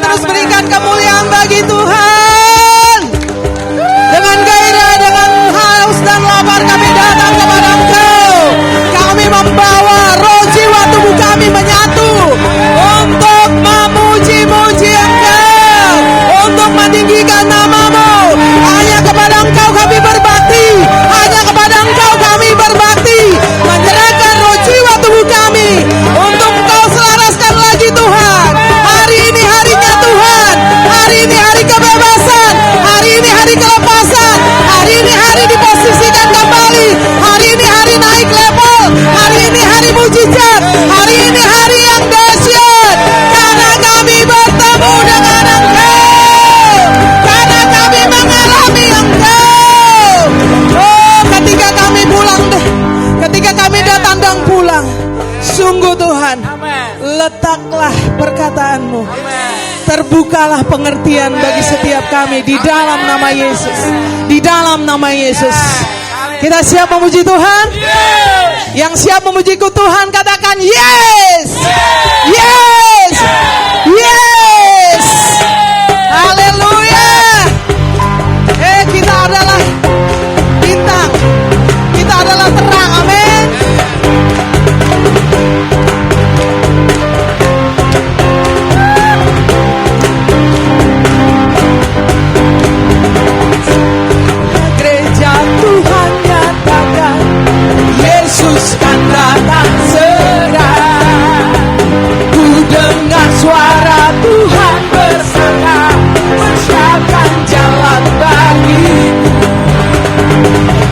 terus berikan kemuliaan bagi Tuhan. Dengan gairah, dengan haus dan lapar kami datang kepada Engkau. Kami membawa roh jiwa tubuh kami menyatu untuk memuji-muji Engkau, untuk meninggikan nama-Mu. Hanya kepada Engkau kami berbakti, hanya kepada Engkau kami berbakti, menyerahkan roh jiwa tubuh kami untuk Engkau selaraskan lagi Tuhan. Hari ini harinya Tuhan, hari ini hari kebebasan, hari ini hari kelepasan, hari ini hari diposisikan kembali, hari ini hari naik level, hari ini hari mujizat, hari ini hari yang dahsyat, karena kami bertemu dengan Engkau, karena kami mengalami Engkau. Oh, ketika kami pulang, ketika kami datang dan pulang, sungguh Tuhan, letaklah perkataan-Mu, terbukalah pengertian bagi setiap kami di dalam nama Yesus, di dalam nama Yesus. Kita siap memuji Tuhan? Yang siap memujiku Tuhan katakan yes, yes, yes. Haleluya. Kita adalah bintang, kita adalah terang. Amin. Gereja Tuhan nyatakan Yesus kan datang segera. Ku dengar suara Tuhan bersabda, persiapkan jalan bagiku.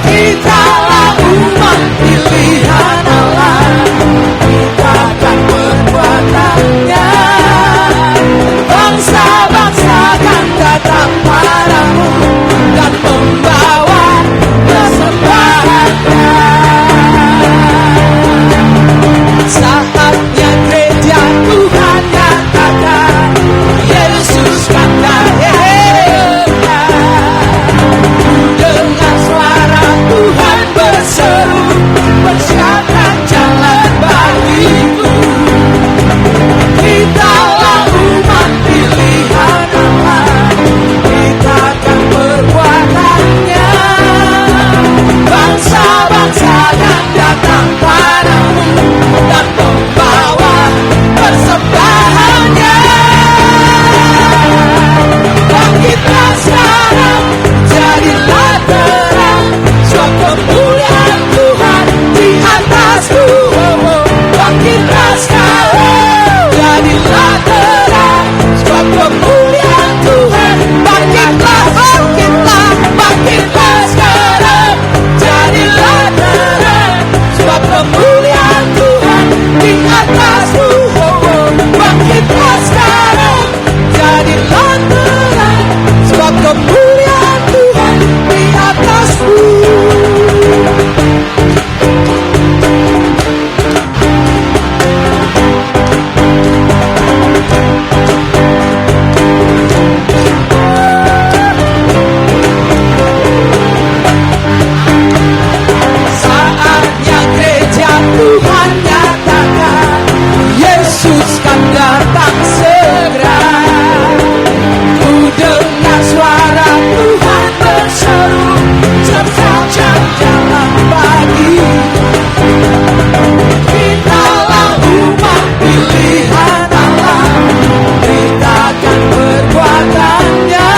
Kitalah umat pilihan Allah, kita akan perbuatannya. Bangsa-bangsa akan datang padamu dan membawa persembahannya. Saatnya gereja Tuhan nyatakan Yesus kan datang. Ku dengar suara Tuhan berseru, persiapkan jalan bagiku. Kitalah umat pilihan Allah, kita akan perbuatannya. Bangsa-bangsa akan datang padamu dan membawa persembahannya. Bangkitlah sekarang, jadilah terang, sebab kemuliaan Tuhan di atasku. Bangkitlah sekarang, jadilah terang, sebab kemuliaan Tuhan. Bangkitlah, bangkitlah, bangkitlah sekarang, jadilah terang, sebab kemuliaan Tuhan di atasku. Bangkitlah sekarang, jadilah terang, sebab kemuliaan Tuhan di atasku. Saatnya gereja Tuhan nyatakan Yesus kan datang segera. Ku dengar suara Tuhan berseru, persiapkan jalan bagi. Kitalah umat pilihan Allah, kita akan perbuatannya.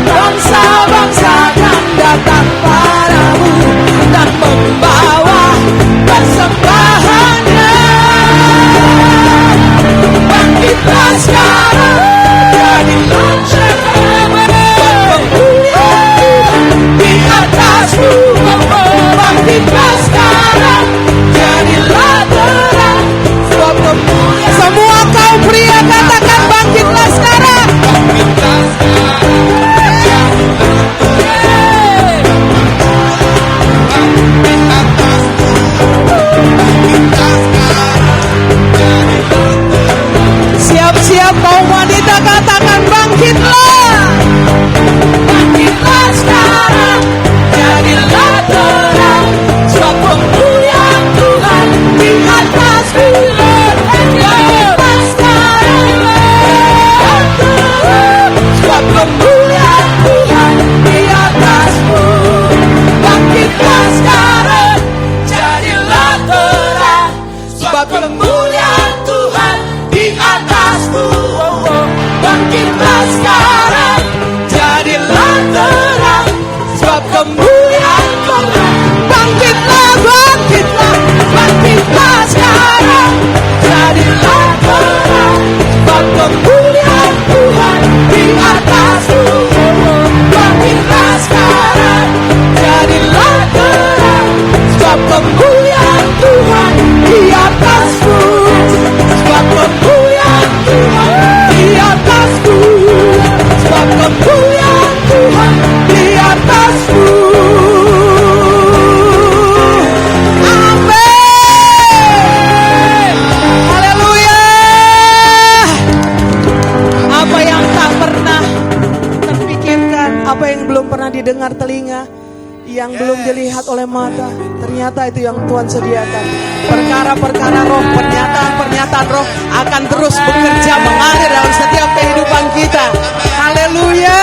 Bangsa-bangsa akan datang padamu dan membawa persembahannya. Bangkitlah sekarang, jadilah terang, kemuliaan Tuhan di atasku. Bangkitlah sekarang, jadilah terang, sebab kemuliaan. Semua kaum pria katakan bangkitlah sekarang. Bangkitlah siap-siap kaum wanita katakan bangkitlah. Bangkitlah sekarang, jadilah terang, sebab kemuliaan Tuhan di atasku. Bangkitlah sekarang, didengar telinga, yang belum dilihat oleh mata, ternyata itu yang Tuhan sediakan. Perkara-perkara roh, pernyataan-pernyataan roh akan terus bekerja mengalir dalam setiap kehidupan kita. Haleluya.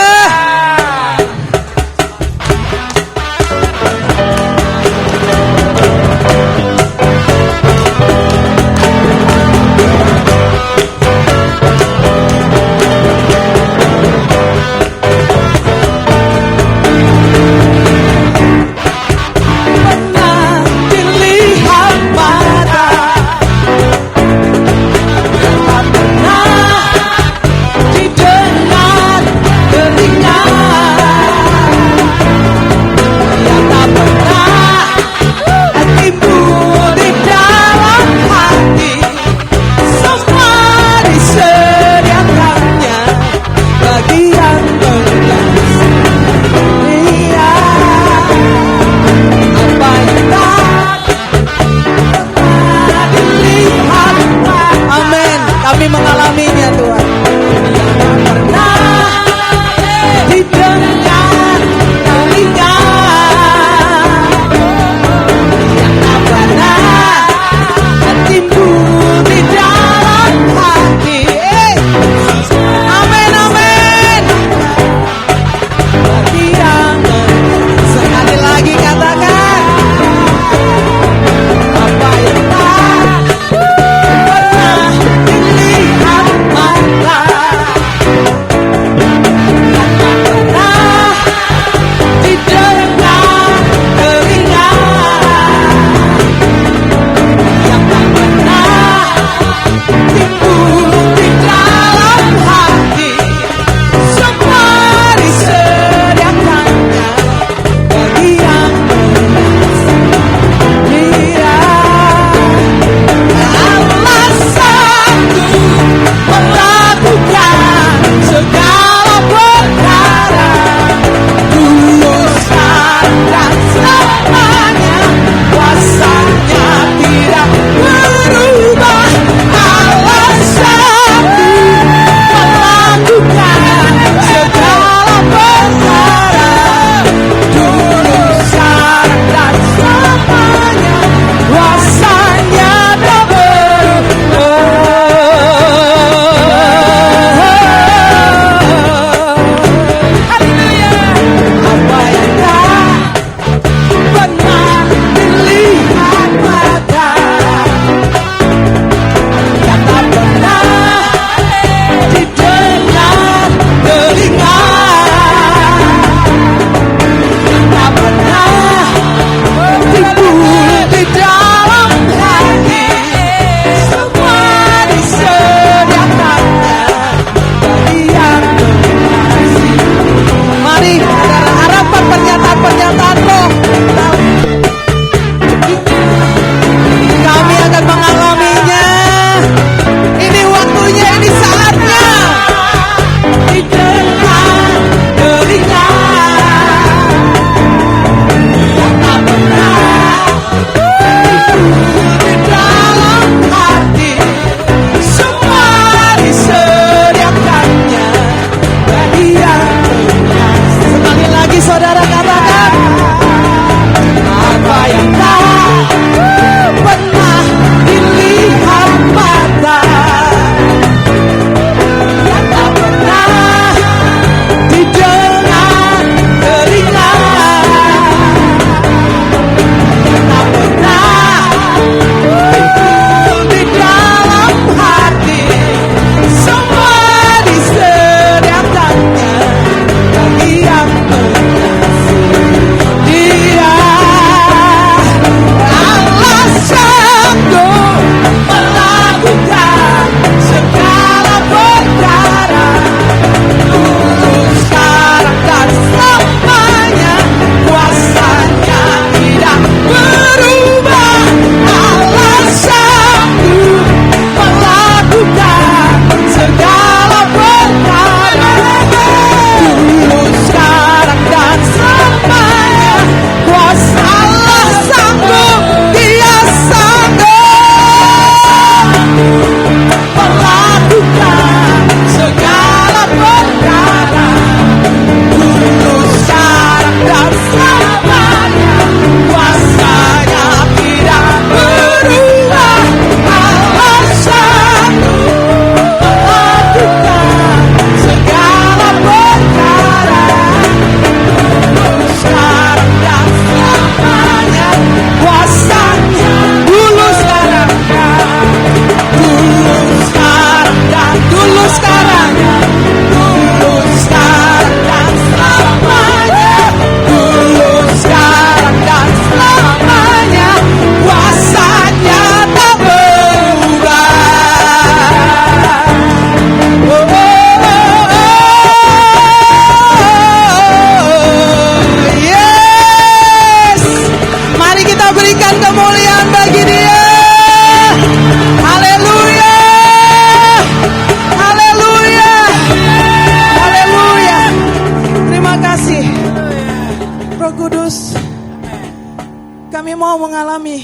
mengalami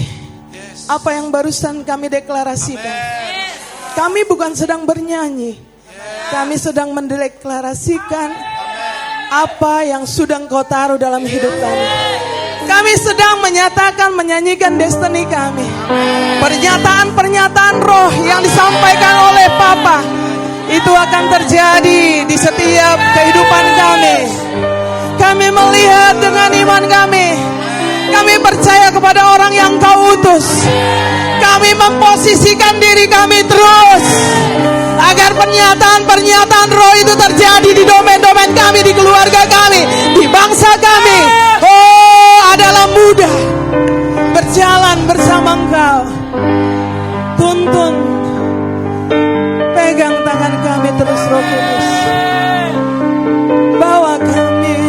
apa yang barusan kami deklarasikan. Kami bukan sedang bernyanyi, kami sedang mendeklarasikan apa yang sudah Engkau taruh dalam hidup kami. Kami sedang menyatakan, menyanyikan destiny kami. Pernyataan-pernyataan roh yang disampaikan oleh Papa itu akan terjadi di setiap kehidupan kami. Kami melihat dengan iman kami. Kami percaya kepada orang yang Kau utus. Kami memposisikan diri kami terus agar pernyataan-pernyataan roh itu terjadi di domain-domain kami, di keluarga kami, di bangsa kami. Oh, adalah mudah berjalan bersama Engkau. Tuntun, pegang tangan kami terus, Roh Kudus. Bawa kami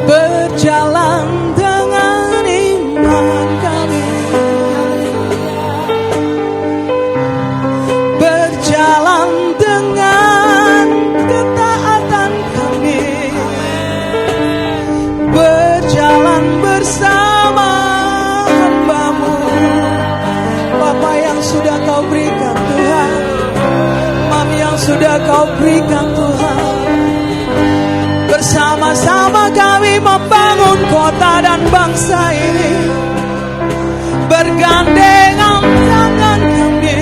berjalan dengan iman kami, berjalan dengan ketaatan kami, berjalan bersama hamba-Mu, Bapa yang sudah Kau berikan Tuhan, Mami yang sudah Kau berikan Tuhan. Bersama-sama kami membangun kota dan bangsa ini, bergandengan tangan kami.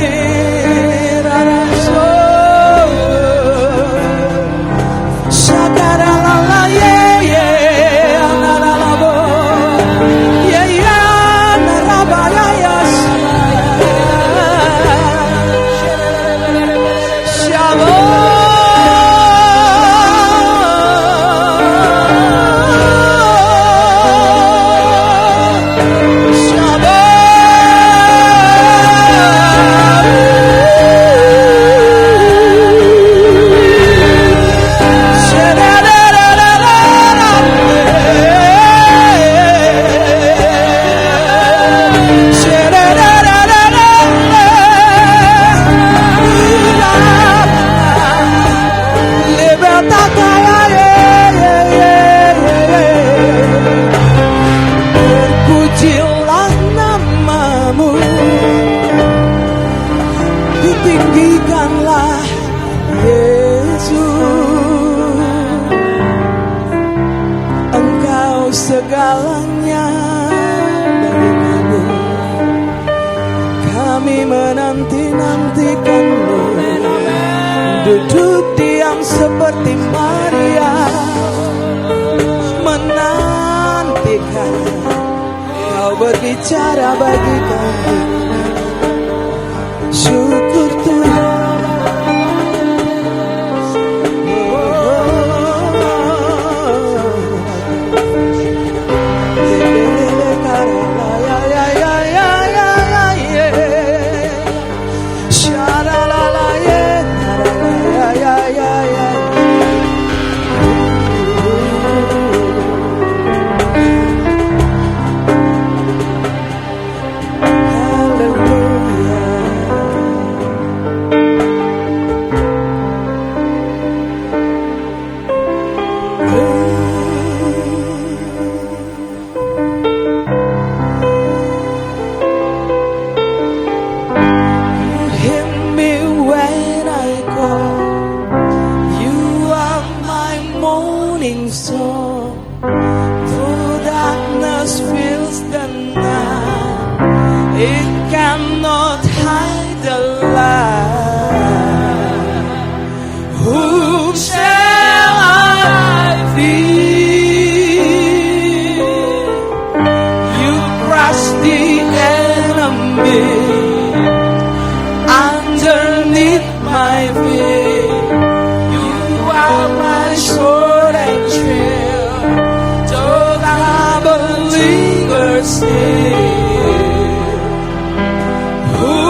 Tinggikanlah Yesus, Engkau segalanya bagi kami. Kami menanti-nantikan-Mu, duduk diam seperti Maria, menantikan Kau berbicara bagi kami. Syukur Tuhan. Who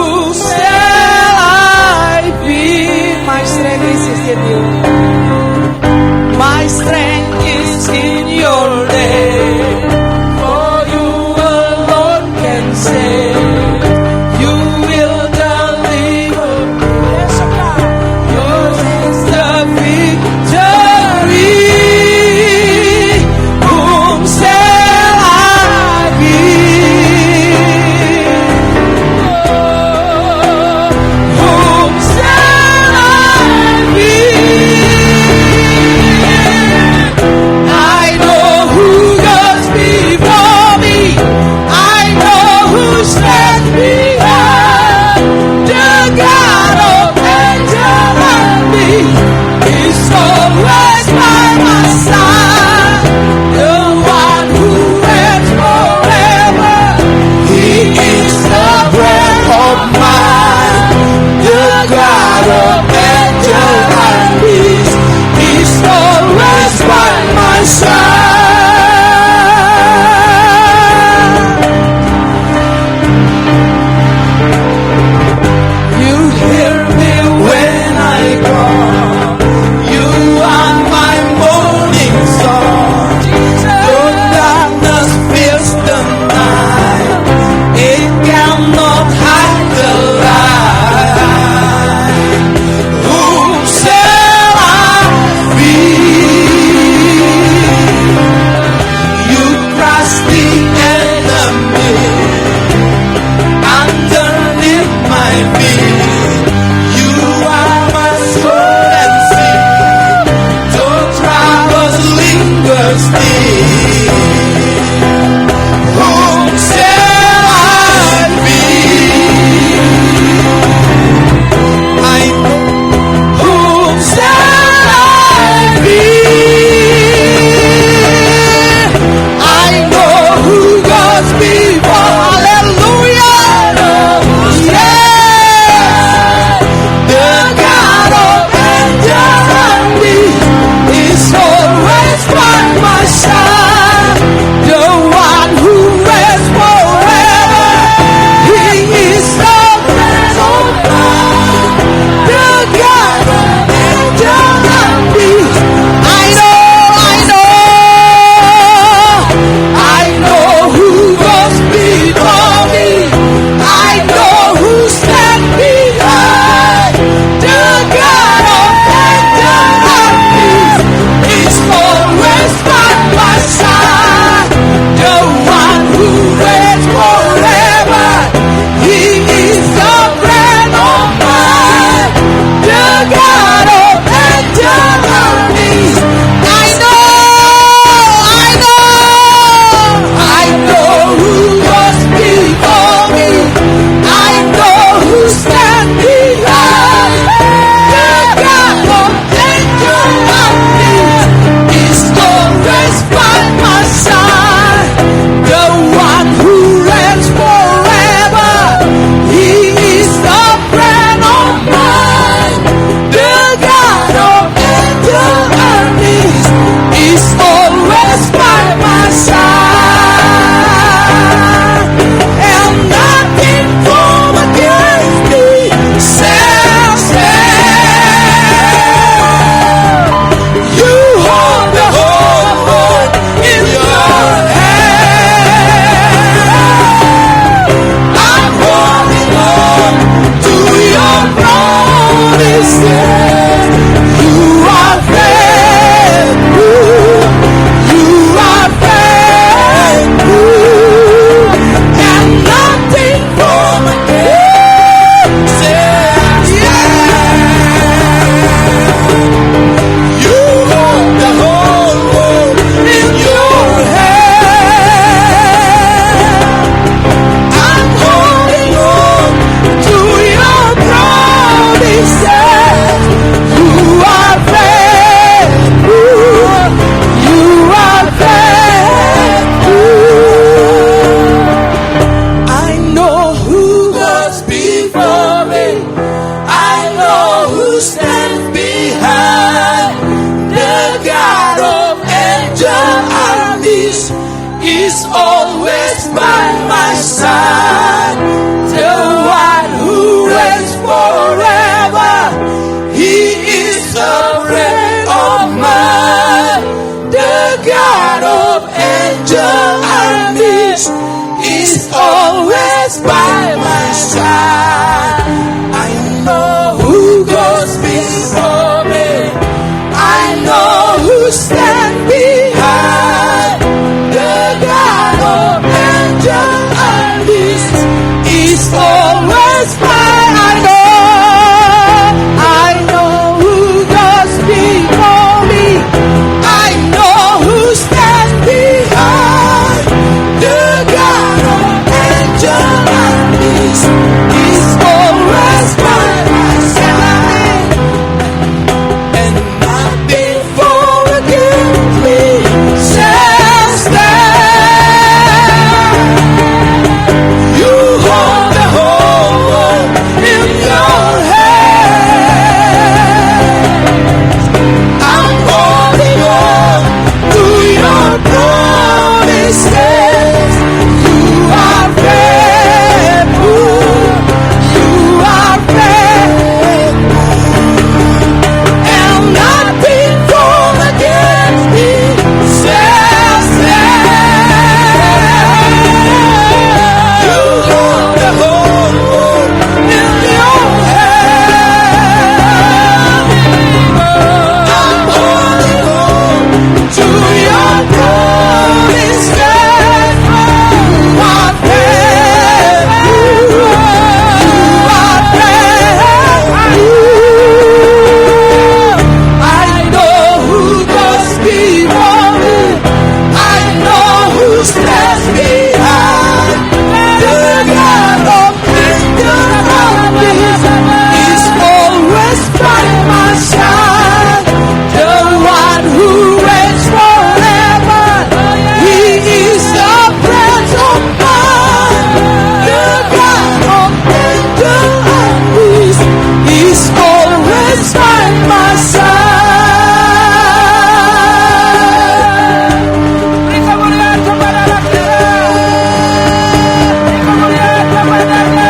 is always by my side. The one who reigns forever, he is a friend of mine. The God of angel armies is always by my side. I know who goes before me, I know who stands behind. The God of angel armies is always by. I know who goes before me, I know who stands behind. The God of angel armies is always by my side, and nothing for against me shall stand. You hold the whole world in your hands. I'm holding on to your promises. You are faithful, you are faithful, and nothing from against me shall stand. You hold the whole world in your hands. I'm holding on to your promises. You are faithful, you are faithful. I know who goes before me, I know who stands behind. The God of angel armies is always by my side. The one who reigns forever, he is the Prince of mine. The God of angel armies is always by my side. Beri kemuliaan kepada Dia. Beri kemuliaan kepada Dia.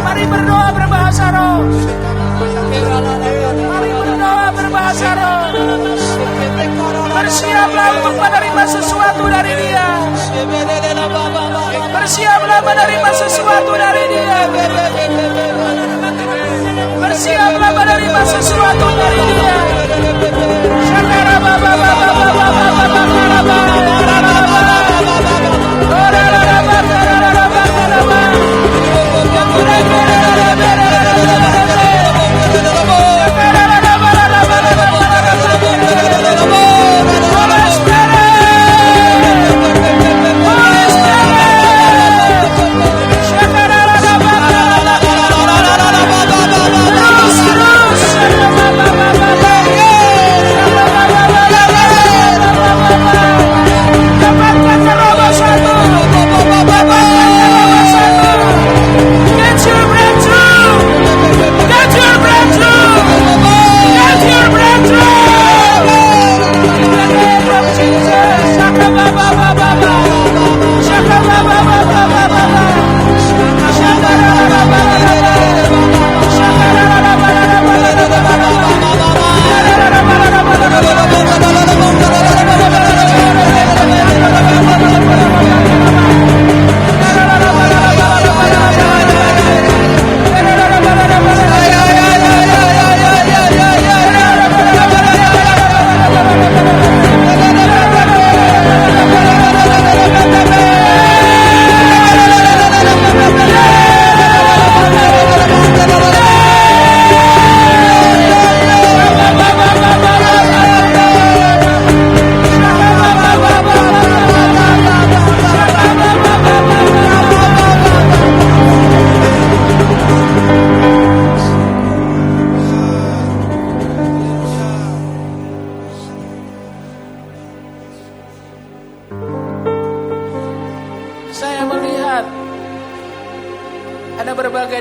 Mari berdoa berbahasa roh. Mari berdoa berbahasa roh. Bersiaplah untuk menerima sesuatu dari Dia. Bersiaplah menerima sesuatu dari Dia. Bersiaplah menerima sesuatu dari Dia. Shakara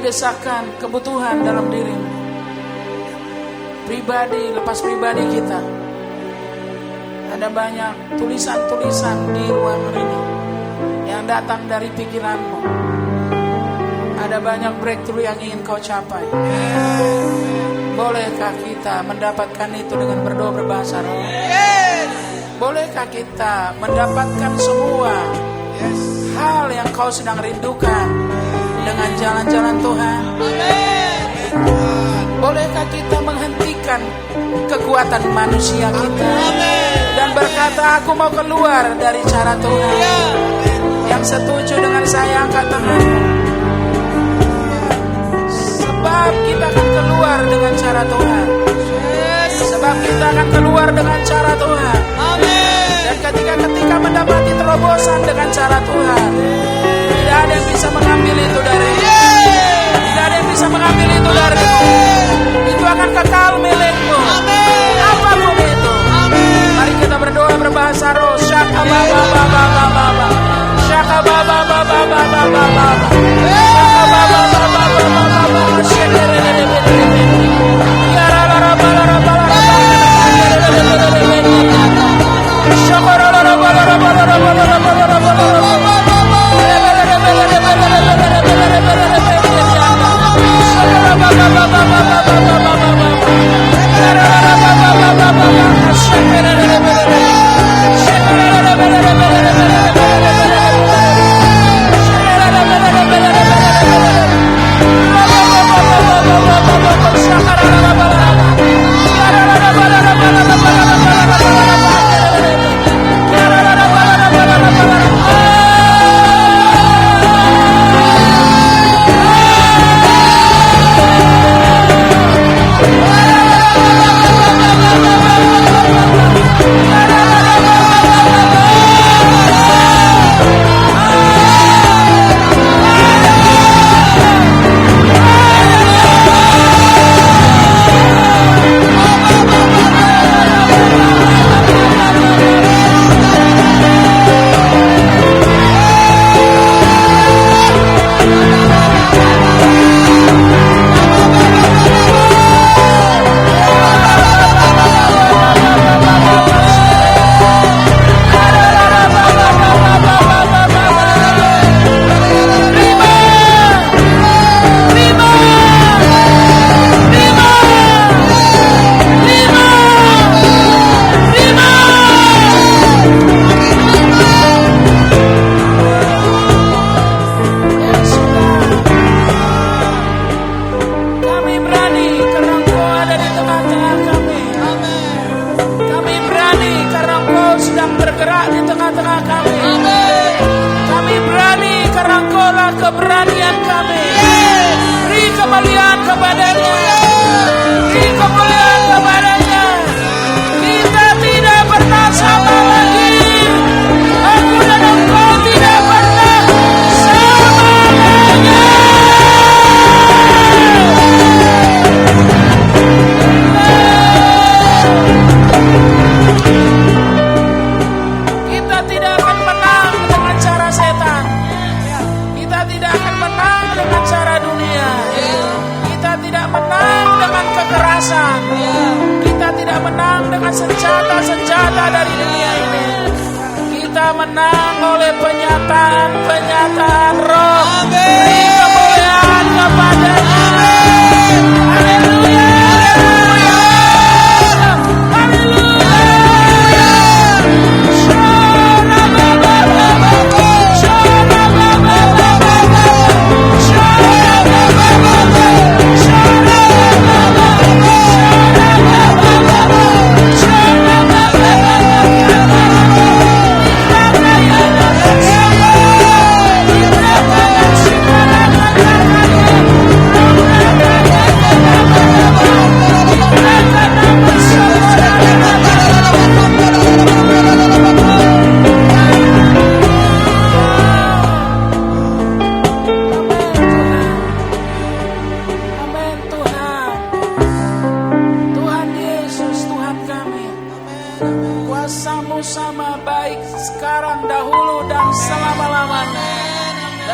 desakan, kebutuhan dalam dirimu. Pribadi, lepas pribadi kita. Ada banyak tulisan-tulisan di ruangan ini yang datang dari pikiranmu. Ada banyak breakthrough yang ingin kau capai. Bolehkah kita mendapatkan itu dengan berdoa berbahasa roh? Bolehkah kita mendapatkan semua hal yang kau sedang rindukan dengan jalan-jalan Tuhan? Bolehkah kita menghentikan kekuatan manusia kita dan berkata, aku mau keluar dari cara Tuhan? Yang setuju dengan saya angkat tanganmu. Sebab kita akan keluar dengan cara Tuhan. Sebab kita akan keluar dengan cara Tuhan. Dan ketika mendapati terobosan dengan cara Tuhan, tidak ada yang bisa mengambil itu dari Tidak ada yang bisa mengambil itu dari Itu akan kekal milikmu. Apapun itu. Mari kita berdoa berbahasa roh. Shaka baba baba baba. Shaka baba baba baba baba. Shaka baba baba baba baba.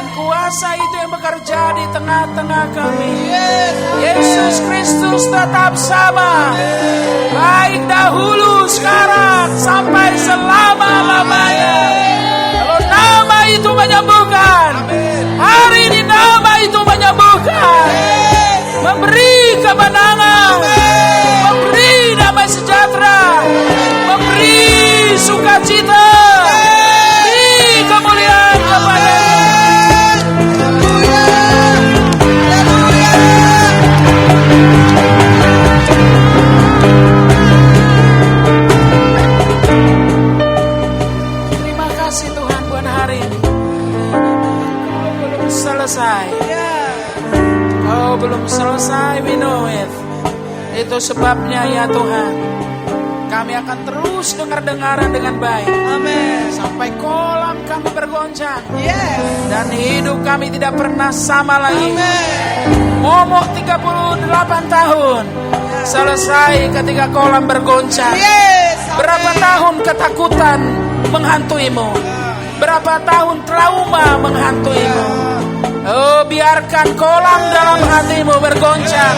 Dan kuasa itu yang bekerja di tengah-tengah kami. Yesus Kristus tetap sama, baik dahulu, sekarang, sampai selama-lamanya. Kalau nama itu menyembuhkan, hari ini nama itu menyembuhkan, memberi kemenangan, memberi damai sejahtera, memberi sukacita, beri kemuliaan kepada-Nya. Terima kasih Tuhan buat hari ini. Kau belum selesai. Kau belum selesai, we know it. Itu sebabnya ya Tuhan, kami akan terus dengar-dengaran dengan baik. Amin. Sampai kolam kami bergoncang. Yes. Dan hidup kami tidak pernah sama lagi. Amin. Momok 38 tahun selesai ketika kolam bergoncang. Yes. Berapa tahun ketakutan menghantuimu? Berapa tahun trauma menghantuimu? Oh, biarkan kolam dalam hatimu bergoncang.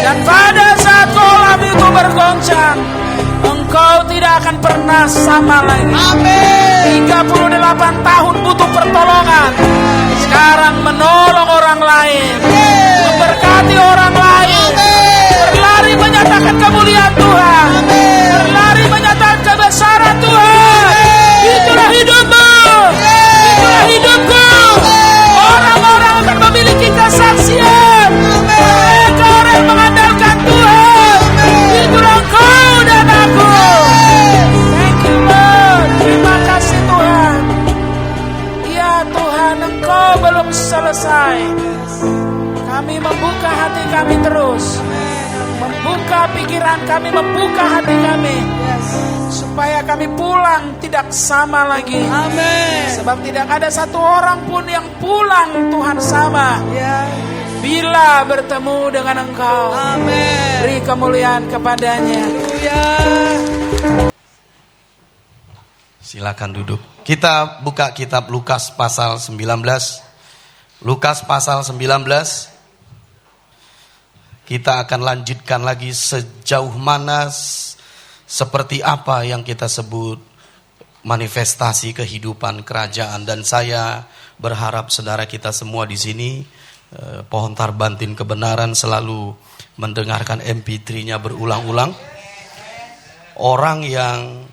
Dan pada saat kolam itu bergoncang, engkau tidak akan pernah sama lagi. Amin. 38 tahun butuh pertolongan, sekarang menolong orang lain, memberkati orang lain, berlari menyatakan kemuliaan Tuhan, berlari menyatakan kebesaran Tuhan. Itulah hidupmu, itulah hidupku. Orang-orang akan memiliki kesaksian. Mereka orang yang mengandalkan Tuhan. Itulah engkau dan aku. Thank you Lord. Terima kasih Tuhan. Ya Tuhan, engkau belum selesai. Kami membuka hati kami terus, membuka pikiran kami, membuka hati kami, supaya kami pulang tidak sama lagi. Amin. Sebab tidak ada satu orang pun yang pulang Tuhan sama bila bertemu dengan Engkau. Amin. Beri kemuliaan kepada-Nya. Silakan duduk. Kita buka kitab Lukas pasal 19. Lukas pasal 19. Kita akan lanjutkan lagi sejauh mana, seperti apa yang kita sebut manifestasi kehidupan kerajaan. Dan saya berharap saudara kita semua di sini, pohon tarbantin kebenaran, selalu mendengarkan MP3-nya berulang-ulang. Orang yang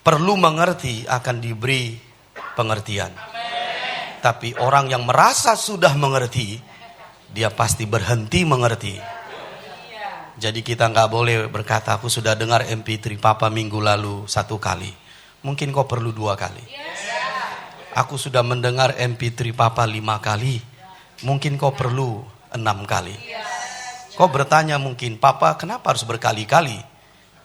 perlu mengerti akan diberi pengertian. Tapi orang yang merasa sudah mengerti, dia pasti berhenti mengerti. Jadi kita nggak boleh berkata, aku sudah dengar MP3 Papa minggu lalu 1 kali. Mungkin kau perlu 2 kali. Aku sudah mendengar MP3 Papa 5 kali. Mungkin kau perlu 6 kali. Kau bertanya mungkin, Papa kenapa harus berkali-kali?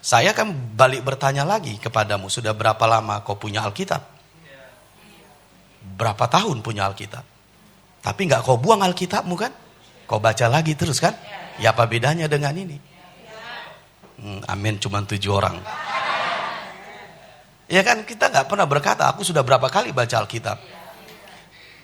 Saya kan balik bertanya lagi kepadamu, sudah berapa lama kau punya Alkitab? Berapa tahun punya Alkitab? Tapi nggak kau buang Alkitabmu kan? Kau baca lagi terus kan? Ya apa bedanya dengan ini? Amin, cuma 7 orang. Ya kan, kita nggak pernah berkata, aku sudah berapa kali baca Alkitab.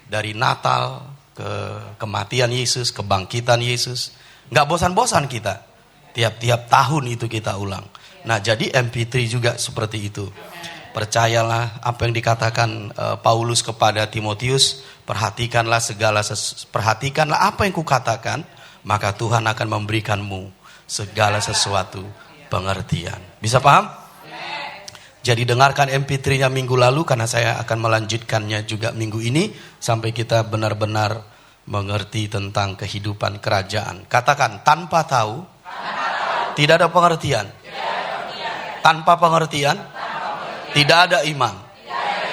Dari Natal ke kematian Yesus, kebangkitan Yesus. Nggak bosan-bosan kita. Tiap-tiap tahun itu kita ulang. Nah, jadi MP3 juga seperti itu. Percayalah apa yang dikatakan Paulus kepada Timotius, perhatikanlah perhatikanlah apa yang kukatakan, maka Tuhan akan memberikanmu segala sesuatu pengertian. Bisa paham? Jadi dengarkan MP3-nya minggu lalu, karena saya akan melanjutkannya juga minggu ini sampai kita benar-benar mengerti tentang kehidupan kerajaan. Katakan, tanpa tahu, tidak ada pengertian. Tanpa pengertian, tidak ada iman.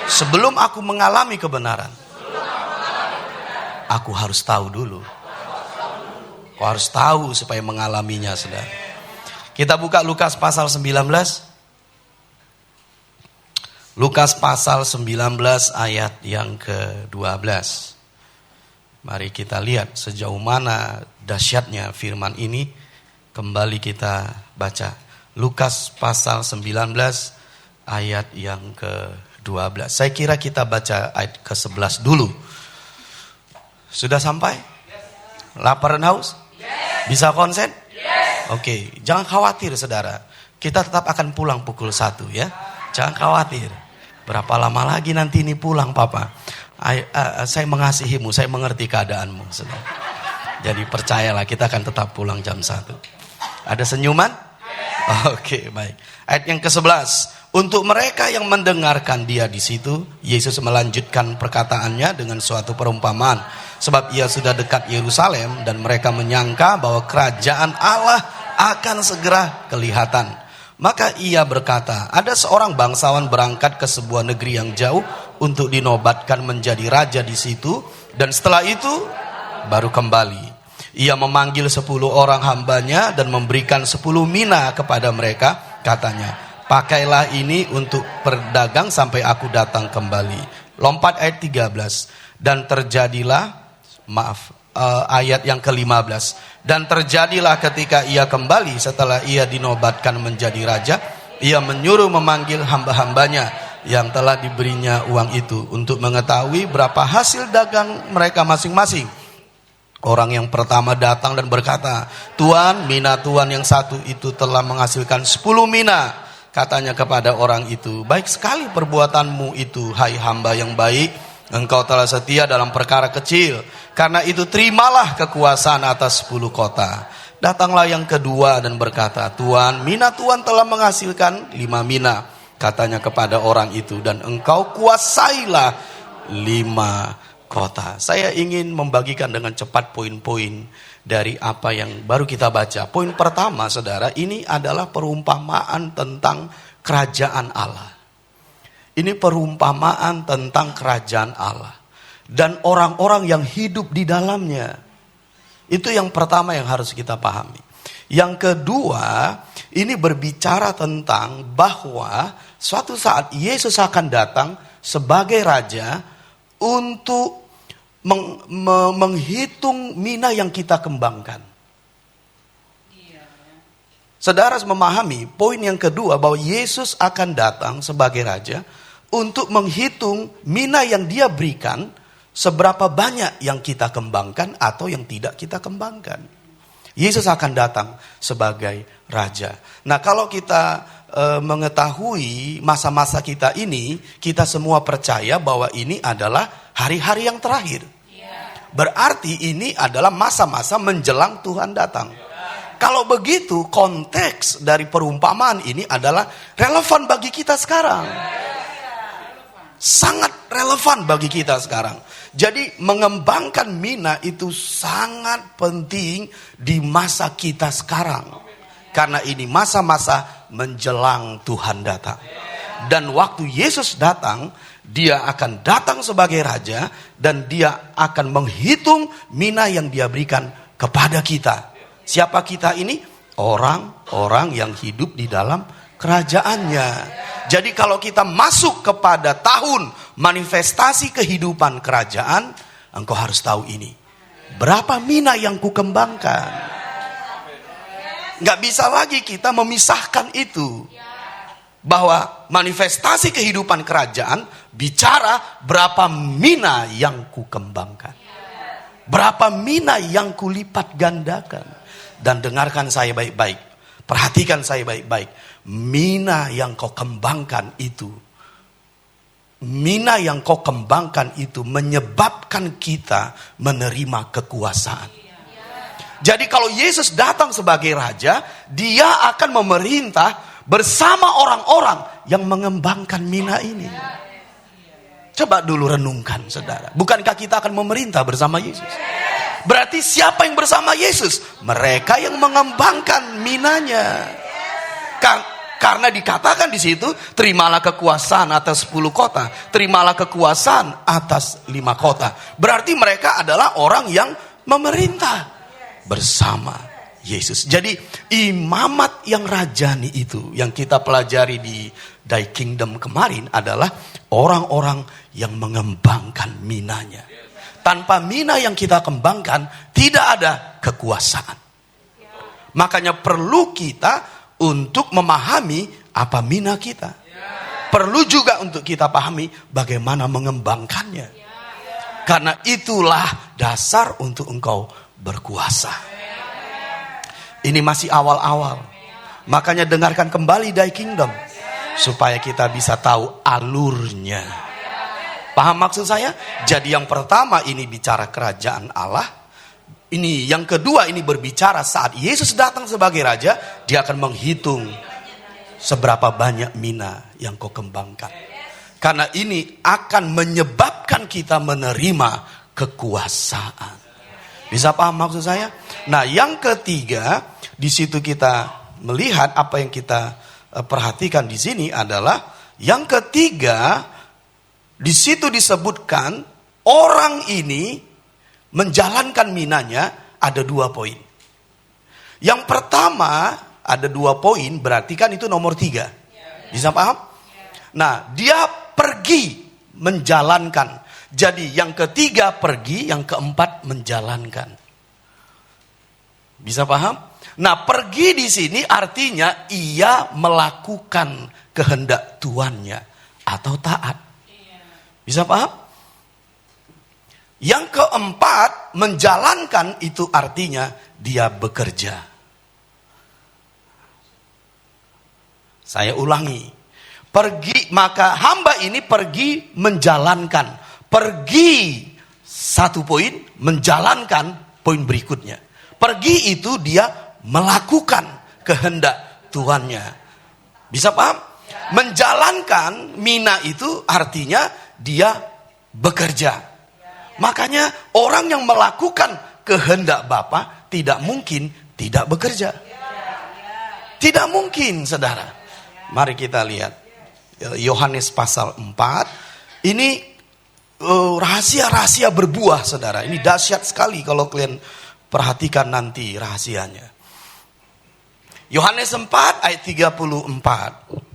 Sebelum aku mengalami kebenaran, aku harus tahu dulu. Kau harus tahu supaya mengalaminya, saudara. Kita buka Lukas pasal 19. Lukas pasal 19 ayat yang ke-12. Mari kita lihat sejauh mana dahsyatnya firman ini. Kembali kita baca. Lukas pasal 19 ayat yang ke-12. Saya kira kita baca ayat ke-11 dulu. Sudah sampai? Lapar dan haus? Bisa konsen? Oke, jangan khawatir saudara. Kita tetap akan pulang pukul 1 ya. Jangan khawatir. Berapa lama lagi nanti ini pulang Papa? Saya mengasihimu, saya mengerti keadaanmu saudara. Jadi percayalah kita akan tetap pulang jam 1. Ada senyuman? Oke, baik. Ayat yang ke-11. Untuk mereka yang mendengarkan dia di situ, Yesus melanjutkan perkataannya dengan suatu perumpamaan. Sebab ia sudah dekat Yerusalem dan mereka menyangka bahwa kerajaan Allah akan segera kelihatan. Maka ia berkata, ada seorang bangsawan berangkat ke sebuah negeri yang jauh untuk dinobatkan menjadi raja di situ. Dan setelah itu baru kembali. Ia memanggil 10 orang hambanya dan memberikan 10 mina kepada mereka. Katanya, pakailah ini untuk berdagang sampai aku datang kembali. Lompat ayat 13. Dan terjadilah, ayat yang ke-15. Dan terjadilah ketika ia kembali setelah ia dinobatkan menjadi raja, ia menyuruh memanggil hamba-hambanya yang telah diberinya uang itu untuk mengetahui berapa hasil dagang mereka masing-masing. Orang yang pertama datang dan berkata, Tuan, mina Tuan yang satu itu telah menghasilkan 10 mina. Katanya kepada orang itu, baik sekali perbuatanmu itu, hai hamba yang baik. Engkau telah setia dalam perkara kecil. Karena itu terimalah kekuasaan atas 10 kota. Datanglah yang kedua dan berkata, Tuan, mina Tuan telah menghasilkan 5 mina. Katanya kepada orang itu, dan engkau kuasailah 5 kota. Saya ingin membagikan dengan cepat poin-poin dari apa yang baru kita baca. Poin pertama, saudara, ini adalah perumpamaan tentang kerajaan Allah. Ini perumpamaan tentang kerajaan Allah dan orang-orang yang hidup di dalamnya. Itu yang pertama yang harus kita pahami. Yang kedua, ini berbicara tentang bahwa suatu saat Yesus akan datang sebagai raja untuk menghitung mina yang kita kembangkan. Saudara harus memahami poin yang kedua bahwa Yesus akan datang sebagai raja untuk menghitung mina yang dia berikan, seberapa banyak yang kita kembangkan atau yang tidak kita kembangkan. Yesus akan datang sebagai raja. Nah, kalau kita mengetahui masa-masa kita ini, kita semua percaya bahwa ini adalah hari-hari yang terakhir. Berarti ini adalah masa-masa menjelang Tuhan datang. Kalau begitu, konteks dari perumpamaan ini adalah relevan bagi kita sekarang. Sangat relevan bagi kita sekarang. Jadi mengembangkan mina itu sangat penting di masa kita sekarang. Karena ini masa-masa menjelang Tuhan datang. Dan waktu Yesus datang, dia akan datang sebagai raja dan dia akan menghitung mina yang dia berikan kepada kita. Siapa kita ini? Orang-orang yang hidup di dalam kerajaannya. Jadi kalau kita masuk kepada tahun manifestasi kehidupan kerajaan, engkau harus tahu ini. Berapa mina yang kukembangkan? Nggak bisa lagi kita memisahkan itu. Bahwa manifestasi kehidupan kerajaan bicara berapa mina yang kukembangkan. Berapa mina yang kulipat gandakan. Dan dengarkan saya baik-baik. Perhatikan saya baik-baik. Mina yang kau kembangkan itu. Mina yang kau kembangkan itu menyebabkan kita menerima kekuasaan. Jadi kalau Yesus datang sebagai raja, dia akan memerintah bersama orang-orang yang mengembangkan mina ini. Coba dulu renungkan, saudara. Bukankah kita akan memerintah bersama Yesus? Berarti siapa yang bersama Yesus? Mereka yang mengembangkan minanya. Karena dikatakan di situ, terimalah kekuasaan atas 10 kota. Terimalah kekuasaan atas 5 kota. Berarti mereka adalah orang yang memerintah bersama Yesus. Jadi imamat yang rajani itu yang kita pelajari di Thy Kingdom kemarin adalah orang-orang yang mengembangkan minanya. Tanpa mina yang kita kembangkan tidak ada kekuasaan. Makanya perlu kita untuk memahami apa mina kita. Perlu juga untuk kita pahami bagaimana mengembangkannya. Karena itulah dasar untuk engkau berkuasa. Ini masih awal-awal. Makanya dengarkan kembali Thy Kingdom. Supaya kita bisa tahu alurnya. Paham maksud saya? Jadi yang pertama ini bicara kerajaan Allah. Ini yang kedua ini berbicara saat Yesus datang sebagai raja, dia akan menghitung seberapa banyak mina yang kau kembangkan. Karena ini akan menyebabkan kita menerima kekuasaan. Bisa paham maksud saya? Nah, yang ketiga, di situ kita melihat apa yang kita perhatikan di sini adalah yang ketiga, di situ disebutkan orang ini menjalankan minanya ada 2 poin. Yang pertama ada 2 poin, berarti kan itu nomor 3. Bisa paham? Nah, dia pergi menjalankan. Jadi yang ketiga pergi, yang keempat menjalankan. Bisa paham? Nah, pergi di sini artinya ia melakukan kehendak tuannya atau taat. Bisa paham? Yang keempat, menjalankan itu artinya dia bekerja. Saya ulangi. Pergi, maka hamba ini pergi menjalankan. Pergi 1 poin, menjalankan poin berikutnya. Pergi itu dia melakukan kehendak tuannya. Bisa paham? Menjalankan mina itu artinya dia bekerja. Makanya orang yang melakukan kehendak Bapa tidak mungkin tidak bekerja. Tidak mungkin, saudara. Mari kita lihat Yohanes pasal 4. Ini rahasia-rahasia berbuah, saudara. Ini dahsyat sekali kalau kalian perhatikan nanti rahasianya. Yohanes 4 ayat 34.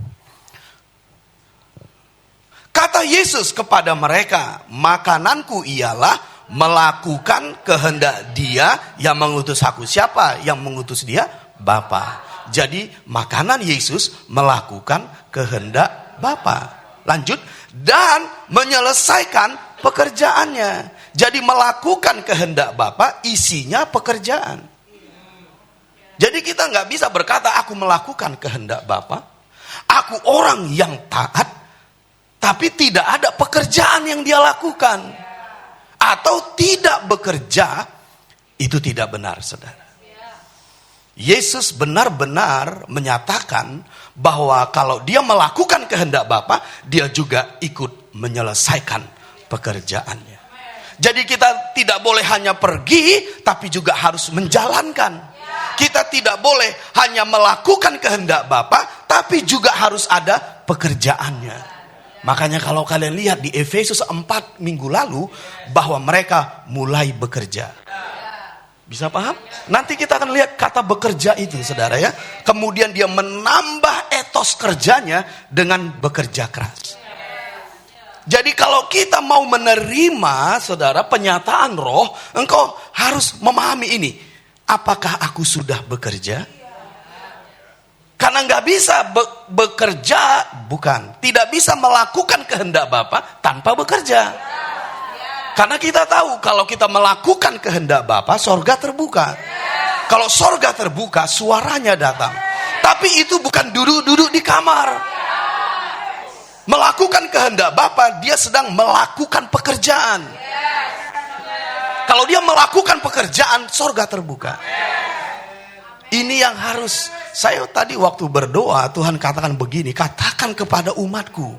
Kata Yesus kepada mereka, makananku ialah melakukan kehendak Dia yang mengutus aku. Siapa yang mengutus Dia? Bapa. Jadi makanan Yesus melakukan kehendak Bapa. Lanjut. Dan menyelesaikan pekerjaannya. Jadi melakukan kehendak Bapa isinya pekerjaan. Jadi kita nggak bisa berkata aku melakukan kehendak Bapa. Aku orang yang taat. Tapi tidak ada pekerjaan yang dia lakukan. Atau tidak bekerja. Itu tidak benar, saudara. Yesus benar-benar menyatakan bahwa kalau dia melakukan kehendak Bapa, dia juga ikut menyelesaikan pekerjaannya. Jadi kita tidak boleh hanya pergi, tapi juga harus menjalankan. Kita tidak boleh hanya melakukan kehendak Bapa, tapi juga harus ada pekerjaannya. Makanya kalau kalian lihat di Efesus 4 minggu lalu, bahwa mereka mulai bekerja. Bisa paham? Nanti kita akan lihat kata bekerja itu, saudara ya. Kemudian dia menambah etos kerjanya dengan bekerja keras. Jadi kalau kita mau menerima, saudara, penyataan roh, engkau harus memahami ini. Apakah aku sudah bekerja? Karena nggak bisa bekerja, tidak bisa melakukan kehendak Bapa tanpa bekerja. Karena kita tahu kalau kita melakukan kehendak Bapa, sorga terbuka. Kalau sorga terbuka, suaranya datang. Tapi itu bukan duduk-duduk di kamar. Melakukan kehendak Bapa, dia sedang melakukan pekerjaan. Kalau dia melakukan pekerjaan, sorga terbuka. Ini yang harus, saya tadi waktu berdoa, Tuhan katakan begini, katakan kepada umatku.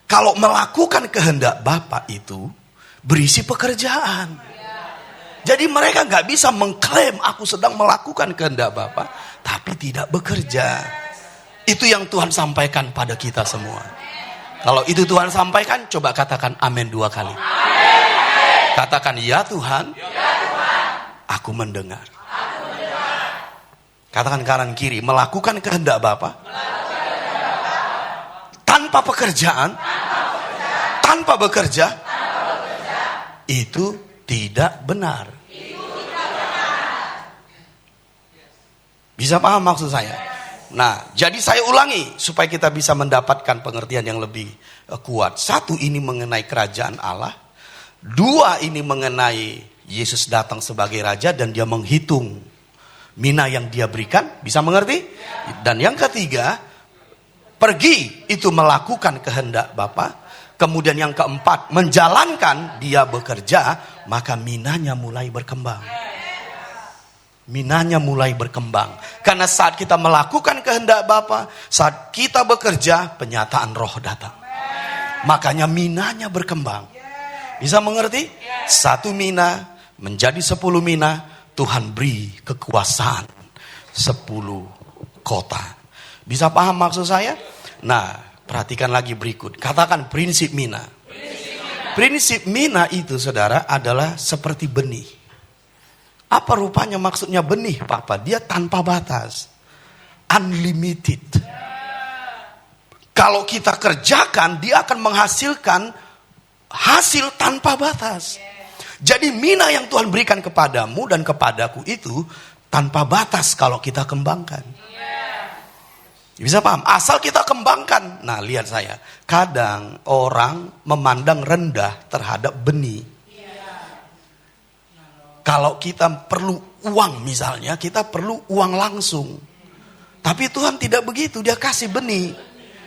Kalau melakukan kehendak Bapa itu, berisi pekerjaan. Jadi mereka gak bisa mengklaim, aku sedang melakukan kehendak Bapa, tapi tidak bekerja. Itu yang Tuhan sampaikan pada kita semua. Kalau itu Tuhan sampaikan, coba katakan amin 2 kali. Katakan ya Tuhan, aku mendengar. Katakan kanan kiri, melakukan kehendak Bapa tanpa pekerjaan, tanpa bekerja, itu tidak benar. Bisa paham maksud saya? Nah, jadi saya ulangi supaya kita bisa mendapatkan pengertian yang lebih kuat. 1, ini mengenai kerajaan Allah. Dua ini mengenai Yesus datang sebagai raja dan dia menghitung mina yang dia berikan. Bisa mengerti? Dan yang ketiga, pergi itu melakukan kehendak Bapa. Kemudian yang keempat, menjalankan, dia bekerja, maka minanya mulai berkembang. Minanya mulai berkembang. Karena saat kita melakukan kehendak Bapa, saat kita bekerja, penyataan roh datang. Makanya minanya berkembang. Bisa mengerti? 1 mina menjadi 10 mina, Tuhan beri kekuasaan 10 kota. Bisa paham maksud saya? Nah, perhatikan lagi berikut. Katakan prinsip mina. Prinsip mina itu, saudara, adalah seperti benih. Apa rupanya maksudnya benih, Papa? Dia tanpa batas. Unlimited. Kalau kita kerjakan, dia akan menghasilkan hasil tanpa batas. Jadi mina yang Tuhan berikan kepadamu dan kepadaku itu tanpa batas kalau kita kembangkan. Bisa paham? Asal kita kembangkan. Nah, lihat saya. Kadang orang memandang rendah terhadap benih. Kalau kita perlu uang misalnya, kita perlu uang langsung. Tapi Tuhan tidak begitu, dia kasih benih.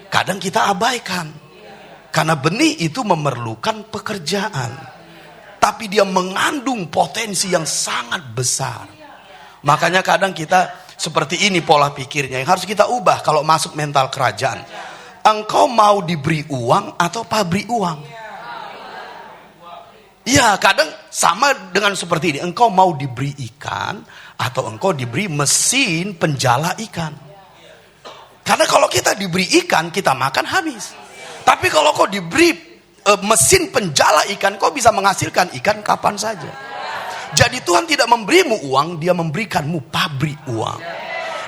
Kadang kita abaikan. Karena benih itu memerlukan pekerjaan. Tapi dia mengandung potensi yang sangat besar. Makanya kadang kita seperti ini pola pikirnya yang harus kita ubah kalau masuk mental kerajaan. Engkau mau diberi uang atau pabrik uang? Ya, kadang sama dengan seperti ini. Engkau mau diberi ikan atau engkau diberi mesin penjala ikan? Karena kalau kita diberi ikan, kita makan habis. Tapi kalau kau diberi mesin penjala ikan, kau bisa menghasilkan ikan kapan saja. Jadi Tuhan tidak memberimu uang, dia memberikanmu pabrik uang.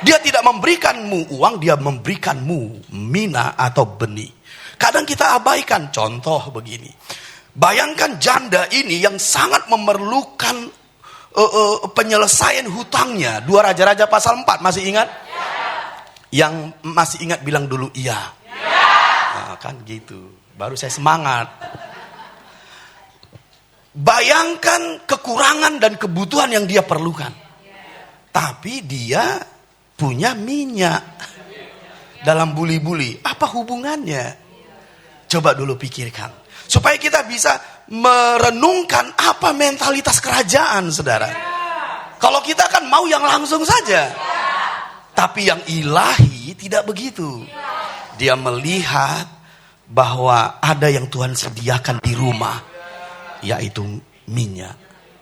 Dia tidak memberikanmu uang, dia memberikanmu mina atau benih. Kadang kita abaikan. Contoh begini. Bayangkan janda ini yang sangat memerlukan penyelesaian hutangnya. 2 Raja-Raja pasal 4, masih ingat? Yang masih ingat bilang dulu iya. Nah, kan gitu. Baru saya semangat. Bayangkan kekurangan dan kebutuhan yang dia perlukan. Tapi dia punya minyak dalam buli-buli. Apa hubungannya? Coba dulu pikirkan. Supaya kita bisa merenungkan apa mentalitas kerajaan, saudara. Kalau kita kan mau yang langsung saja. Tapi yang ilahi tidak begitu. Dia melihat bahwa ada yang Tuhan sediakan di rumah, yaitu minyak.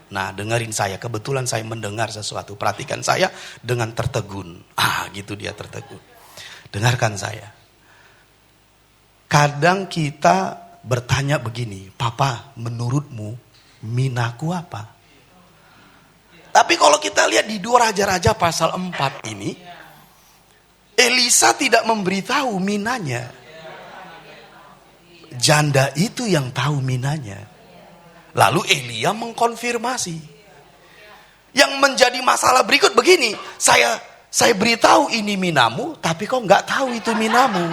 Nah, dengerin saya, kebetulan saya mendengar sesuatu. Perhatikan saya dengan tertegun. Gitu dia tertegun. Dengarkan saya. Kadang kita bertanya begini, Papa, menurutmu minaku apa? Tapi kalau kita lihat di 2 Raja-Raja pasal 4 ini, Elisa tidak memberitahu minanya. Janda itu yang tahu minanya. Lalu Elia mengkonfirmasi. Yang menjadi masalah berikut begini. Saya beritahu ini minamu, tapi kau nggak tahu itu minamu.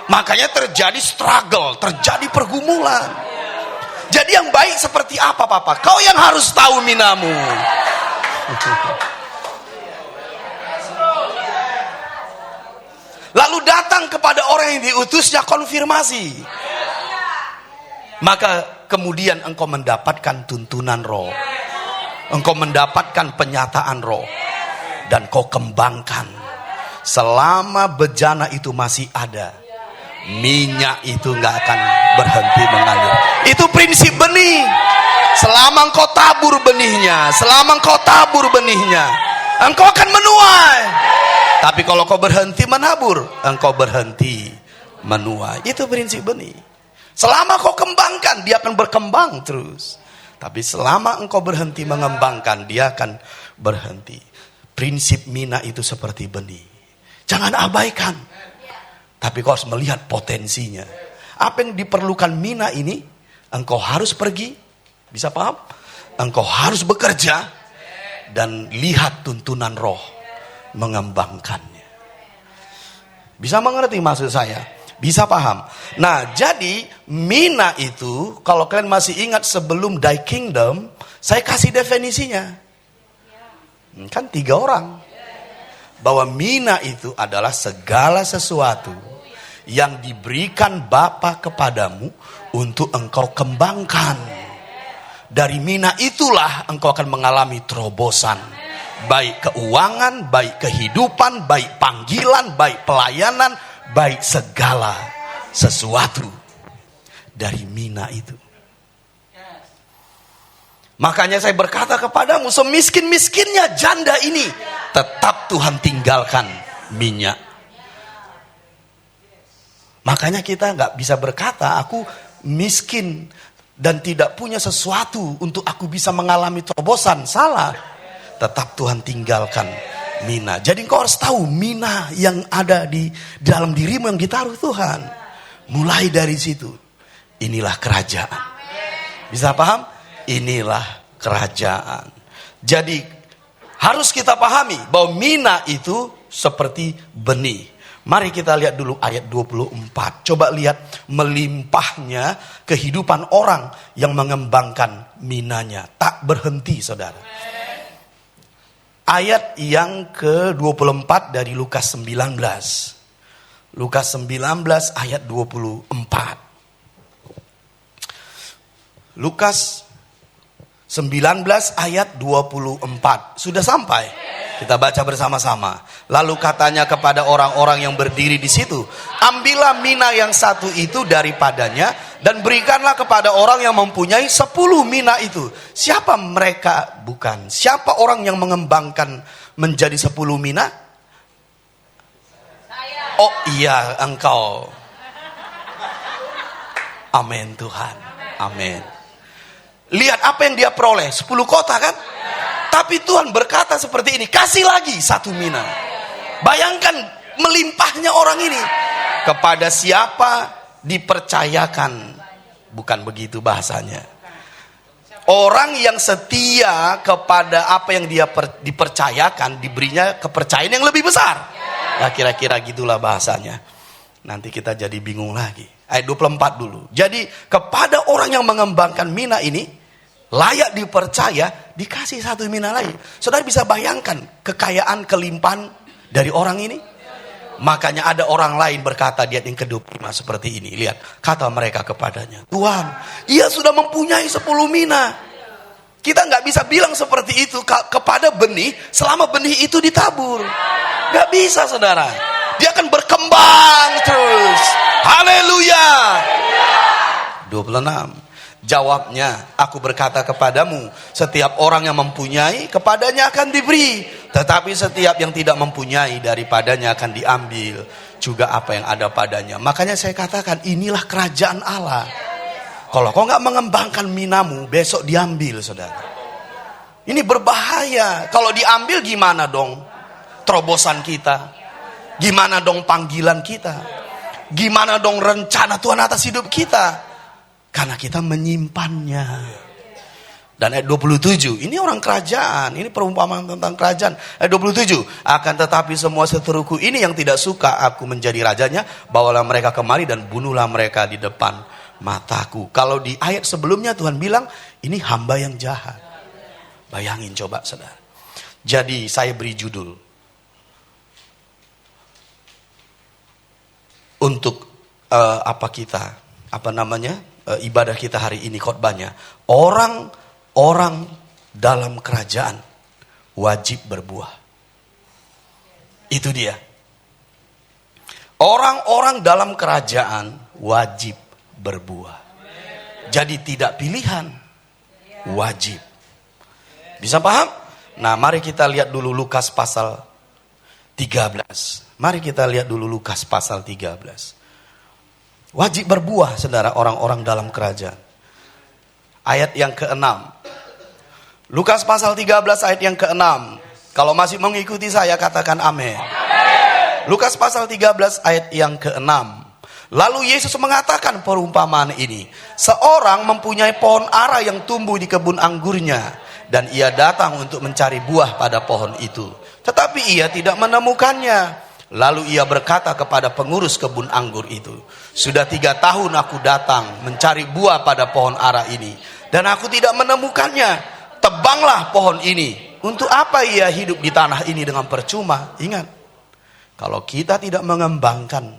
Makanya terjadi struggle, terjadi pergumulan. Jadi yang baik seperti apa, Papa? Kau yang harus tahu minamu. Lalu datang kepada orang yang diutusnya konfirmasi. Maka kemudian engkau mendapatkan tuntunan roh. Engkau mendapatkan penyataan roh. Dan kau kembangkan. Selama bejana itu masih ada, minyak itu gak akan berhenti mengalir. Itu prinsip benih. Selama engkau tabur benihnya, engkau akan menuai. Tapi kalau kau berhenti menabur, engkau berhenti menuai. Itu prinsip benih. Selama kau kembangkan, dia akan berkembang terus. Tapi selama engkau berhenti mengembangkan, dia akan berhenti. Prinsip mina itu seperti benih. Jangan abaikan. Tapi kau harus melihat potensinya. Apa yang diperlukan mina ini? Engkau harus pergi. Bisa paham? Engkau harus bekerja. Dan lihat tuntunan roh mengembangkannya. Bisa mengerti maksud saya? Bisa paham? Nah, jadi mina itu, kalau kalian masih ingat sebelum Thy Kingdom, saya kasih definisinya. Kan 3 orang. Bahwa mina itu adalah segala sesuatu yang diberikan Bapa kepadamu untuk engkau kembangkan. Dari mina itulah engkau akan mengalami terobosan. Baik keuangan, baik kehidupan, baik panggilan, baik pelayanan, baik segala sesuatu dari mina itu. Makanya saya berkata kepadamu, semiskin-miskinnya janda ini, tetap Tuhan tinggalkan minyak. Makanya kita nggak bisa berkata, aku miskin dan tidak punya sesuatu untuk aku bisa mengalami terobosan. Salah. Tetap Tuhan tinggalkan mina. Jadi engkau harus tahu mina yang ada di dalam dirimu yang ditaruh Tuhan. Mulai dari situ. Inilah kerajaan. Bisa paham? Inilah kerajaan. Jadi harus kita pahami bahwa mina itu seperti benih. Mari kita lihat dulu ayat 24. Coba lihat melimpahnya kehidupan orang yang mengembangkan minanya. Tak berhenti, saudara. Ayat yang ke-24 dari Lukas 19. Lukas 19 ayat 24. Lukas 19 ayat 24. Sudah sampai? Kita baca bersama-sama. Lalu katanya kepada orang-orang yang berdiri di situ, ambillah mina yang satu itu daripadanya dan berikanlah kepada orang yang mempunyai 10 mina itu. Siapa mereka? Bukan. Siapa orang yang mengembangkan menjadi 10 mina? Oh iya, engkau. Amin Tuhan. Amin. Lihat apa yang dia peroleh. 10 kota kan? Tapi Tuhan berkata seperti ini, kasih lagi 1 mina. Bayangkan melimpahnya orang ini. Kepada siapa dipercayakan. Bukan begitu bahasanya. Orang yang setia kepada apa yang dia dipercayakan, diberinya kepercayaan yang lebih besar. Nah, kira-kira gitulah bahasanya. Nanti kita jadi bingung lagi. Ayat 24 dulu. Jadi kepada orang yang mengembangkan mina ini, layak dipercaya, dikasih 1 mina lagi. Saudara bisa bayangkan kekayaan, kelimpahan dari orang ini? Makanya ada orang lain berkata di ayat yang ke-25 seperti ini. Lihat, kata mereka kepadanya, Tuhan, ia sudah mempunyai 10 mina. Kita nggak bisa bilang seperti itu kepada benih selama benih itu ditabur. Nggak bisa, saudara. Dia akan berkembang terus. Haleluya. 26. Jawabnya, aku berkata kepadamu, setiap orang yang mempunyai, kepadanya akan diberi. Tetapi setiap yang tidak mempunyai, daripadanya akan diambil juga apa yang ada padanya. Makanya saya katakan, inilah kerajaan Allah. Kalau kau nggak mengembangkan minamu, besok diambil, saudara. Ini berbahaya. Kalau diambil gimana dong terobosan kita? Gimana dong panggilan kita? Gimana dong rencana Tuhan atas hidup kita? Karena kita menyimpannya. Dan ayat 27, ini orang kerajaan, ini perumpamaan tentang kerajaan. Ayat 27, akan tetapi semua seteruku ini yang tidak suka aku menjadi rajanya, bawalah mereka kemari dan bunuhlah mereka di depan mataku. Kalau di ayat sebelumnya Tuhan bilang, ini hamba yang jahat. Bayangin coba, saudara. Jadi saya beri judul untuk ibadah kita hari ini, khotbahnya, orang dalam kerajaan wajib berbuah. Itu dia. Orang-orang dalam kerajaan wajib berbuah. Jadi tidak pilihan, wajib. Bisa paham? Nah, mari kita lihat dulu Lukas pasal 13. Mari kita lihat dulu Lukas pasal 13. Wajib berbuah, saudara, orang-orang dalam kerajaan. Ayat yang ke-6. Lukas pasal 13 ayat yang ke-6. Kalau masih mengikuti saya, katakan amin. Lukas pasal 13 ayat yang ke-6. Lalu Yesus mengatakan perumpamaan ini. Seorang mempunyai pohon ara yang tumbuh di kebun anggurnya. Dan ia datang untuk mencari buah pada pohon itu. Tetapi ia tidak menemukannya. Lalu ia berkata kepada pengurus kebun anggur itu, sudah 3 tahun aku datang mencari buah pada pohon ara ini, dan aku tidak menemukannya. Tebanglah pohon ini. Untuk apa ia hidup di tanah ini dengan percuma? Ingat, kalau kita tidak mengembangkan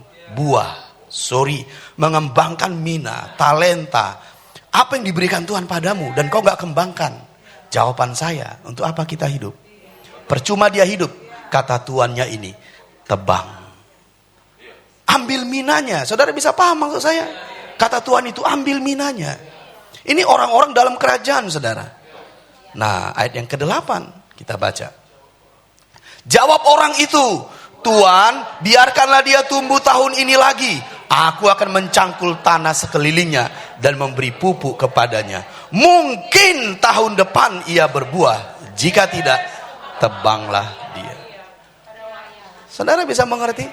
mengembangkan mina, talenta, apa yang diberikan Tuhan padamu, dan kau gak kembangkan, jawaban saya, untuk apa kita hidup? Percuma dia hidup. Kata tuannya ini, tebang. Ambil minanya. Saudara bisa paham maksud saya? Kata Tuhan itu ambil minanya. Ini orang-orang dalam kerajaan, saudara. Nah, ayat yang ke-8 kita baca. Jawab orang itu, Tuhan, biarkanlah dia tumbuh tahun ini lagi. Aku akan mencangkul tanah sekelilingnya dan memberi pupuk kepadanya. Mungkin tahun depan ia berbuah. Jika tidak, tebanglah dia. Saudara bisa mengerti?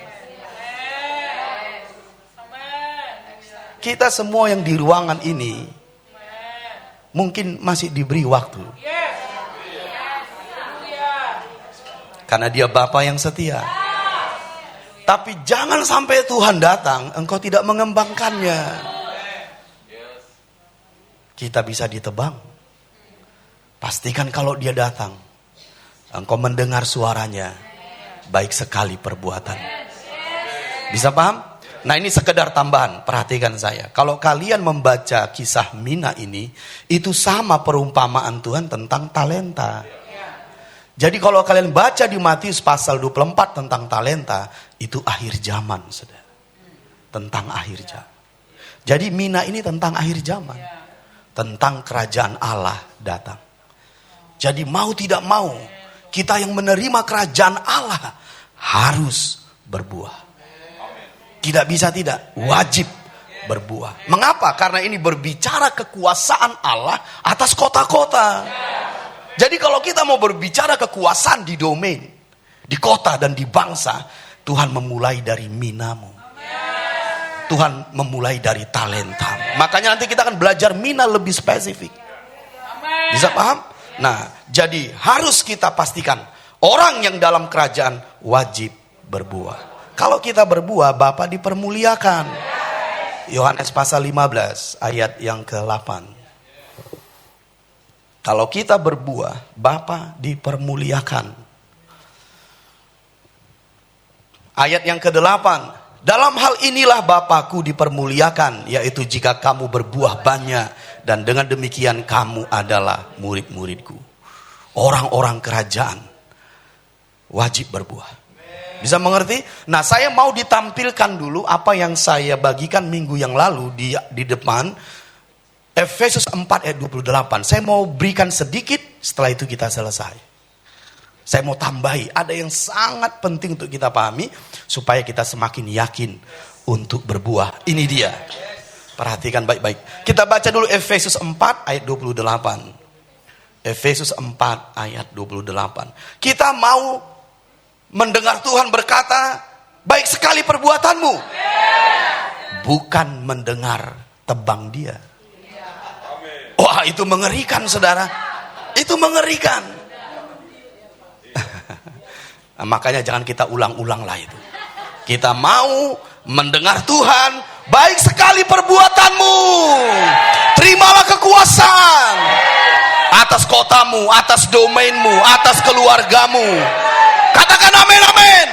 Kita semua yang di ruangan ini mungkin masih diberi waktu. Karena dia Bapa yang setia. Tapi jangan sampai Tuhan datang, engkau tidak mengembangkannya. Kita bisa ditebang. Pastikan kalau dia datang, engkau mendengar suaranya, baik sekali perbuatan. Bisa paham? Nah, ini sekedar tambahan, perhatikan saya. Kalau kalian membaca kisah Mina ini, itu sama perumpamaan Tuhan tentang talenta. Jadi kalau kalian baca di Matius pasal 24 tentang talenta, itu akhir zaman, saudara. Tentang akhir zaman. Jadi Mina ini tentang akhir zaman. Tentang kerajaan Allah datang. Jadi mau tidak mau, kita yang menerima kerajaan Allah harus berbuah. Tidak bisa tidak, wajib berbuah. Mengapa? Karena ini berbicara kekuasaan Allah atas kota-kota. Jadi kalau kita mau berbicara kekuasaan di domain, di kota dan di bangsa, Tuhan memulai dari minamu. Tuhan memulai dari talenta. Makanya nanti kita akan belajar mina lebih spesifik. Bisa paham? Nah, jadi harus kita pastikan orang yang dalam kerajaan wajib berbuah. Kalau kita berbuah, Bapa dipermuliakan. Yohanes pasal 15 ayat yang ke-8. Kalau kita berbuah, Bapa dipermuliakan. Ayat yang ke-8. Dalam hal inilah Bapakku dipermuliakan, yaitu jika kamu berbuah banyak, dan dengan demikian kamu adalah murid-muridku. Orang-orang kerajaan wajib berbuah. Bisa mengerti? Nah, saya mau ditampilkan dulu apa yang saya bagikan minggu yang lalu di depan. Efesus 4 ayat 28. Saya mau berikan sedikit, setelah itu kita selesai. Saya mau tambahi, ada yang sangat penting untuk kita pahami, supaya kita semakin yakin untuk berbuah. Ini dia. Perhatikan baik-baik. Kita baca dulu Efesus 4 ayat 28. Efesus 4 ayat 28. Kita mau mendengar Tuhan berkata, baik sekali perbuatanmu. Bukan mendengar tebang dia. Wah, itu mengerikan, saudara. Itu mengerikan. Nah, makanya jangan kita ulang-ulang lah itu. Kita mau mendengar Tuhan, baik sekali perbuatanmu. Terimalah kekuasaan atas kotamu, atas domainmu, atas keluargamu. Katakan amin, amin.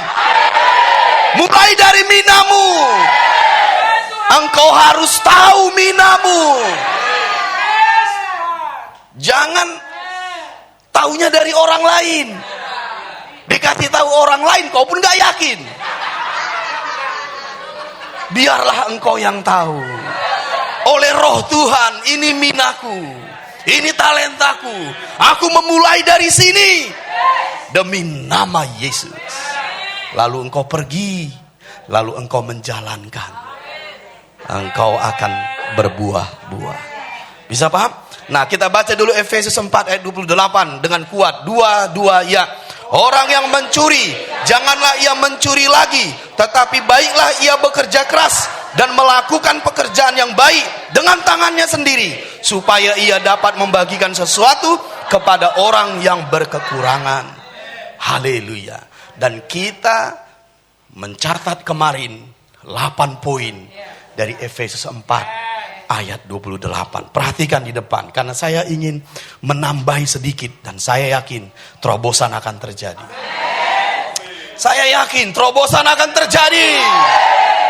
Mulai dari minamu. Engkau harus tahu minamu. Jangan taunya dari orang lain. Dikasih tahu orang lain, kau pun gak yakin. Biarlah engkau yang tahu. Oleh roh Tuhan, ini minaku, ini talentaku. Aku memulai dari sini demi nama Yesus. Lalu engkau pergi, lalu engkau menjalankan. Engkau akan berbuah-buah. Bisa paham? Nah, kita baca dulu Efesus 4 ayat 28 dengan kuat. 2 ya. Orang yang mencuri, janganlah ia mencuri lagi, tetapi baiklah ia bekerja keras dan melakukan pekerjaan yang baik dengan tangannya sendiri, supaya ia dapat membagikan sesuatu kepada orang yang berkekurangan. Haleluya. Dan kita mencatat kemarin 8 poin dari Efesus 4 ayat 28. Perhatikan di depan, karena saya ingin menambahi sedikit dan saya yakin terobosan akan terjadi. Saya yakin terobosan akan terjadi.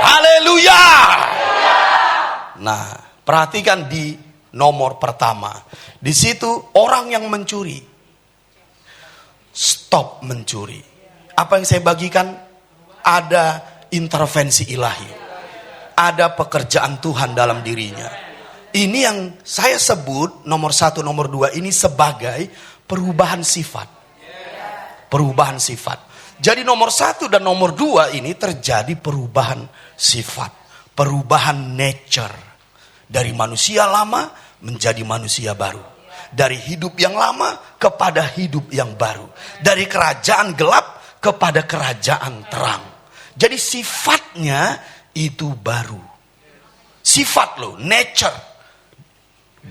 Haleluya. Nah, perhatikan di nomor pertama. Di situ orang yang mencuri, stop mencuri. Apa yang saya bagikan? Ada intervensi ilahi. Ada pekerjaan Tuhan dalam dirinya. Ini yang saya sebut nomor 1, nomor 2 ini sebagai perubahan sifat. Perubahan sifat. Jadi nomor 1 dan nomor 2 ini terjadi perubahan sifat. Perubahan nature. Dari manusia lama menjadi manusia baru. Dari hidup yang lama kepada hidup yang baru. Dari kerajaan gelap kepada kerajaan terang. Jadi sifatnya itu baru. Sifat loh, nature.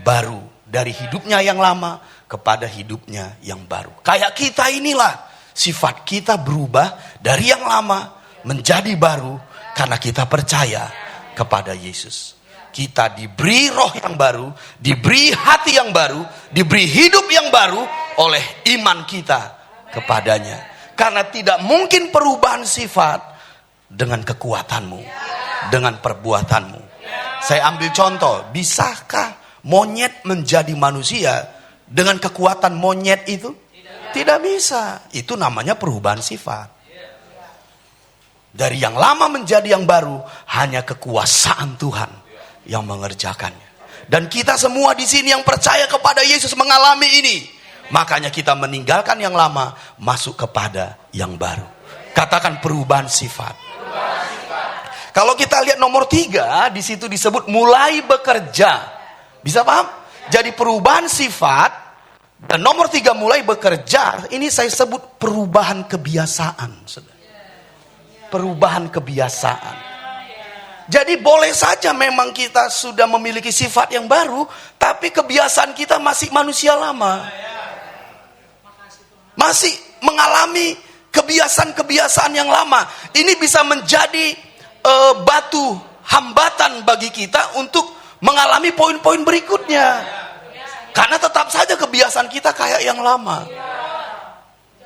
Baru. Dari hidupnya yang lama kepada hidupnya yang baru. Kayak kita inilah. Sifat kita berubah dari yang lama menjadi baru. Karena kita percaya kepada Yesus. Kita diberi roh yang baru, diberi hati yang baru, diberi hidup yang baru oleh iman kita kepadanya. Karena tidak mungkin perubahan sifat dengan kekuatanmu, dengan perbuatanmu. Saya ambil contoh, bisakah monyet menjadi manusia dengan kekuatan monyet itu? Tidak bisa. Itu namanya perubahan sifat. Dari yang lama menjadi yang baru, hanya kekuasaan Tuhan yang mengerjakannya. Dan kita semua di sini yang percaya kepada Yesus mengalami ini. Makanya kita meninggalkan yang lama, masuk kepada yang baru. Katakan perubahan sifat. Kalau kita lihat nomor 3, di situ disebut mulai bekerja. Bisa paham? Jadi perubahan sifat dan nomor 3 mulai bekerja. Ini saya sebut perubahan kebiasaan. Perubahan kebiasaan. Jadi boleh saja memang kita sudah memiliki sifat yang baru, tapi kebiasaan kita masih manusia lama. Masih mengalami kebiasaan-kebiasaan yang lama. Ini bisa menjadi batu hambatan bagi kita untuk mengalami poin-poin berikutnya. Karena tetap saja kebiasaan kita kayak yang lama.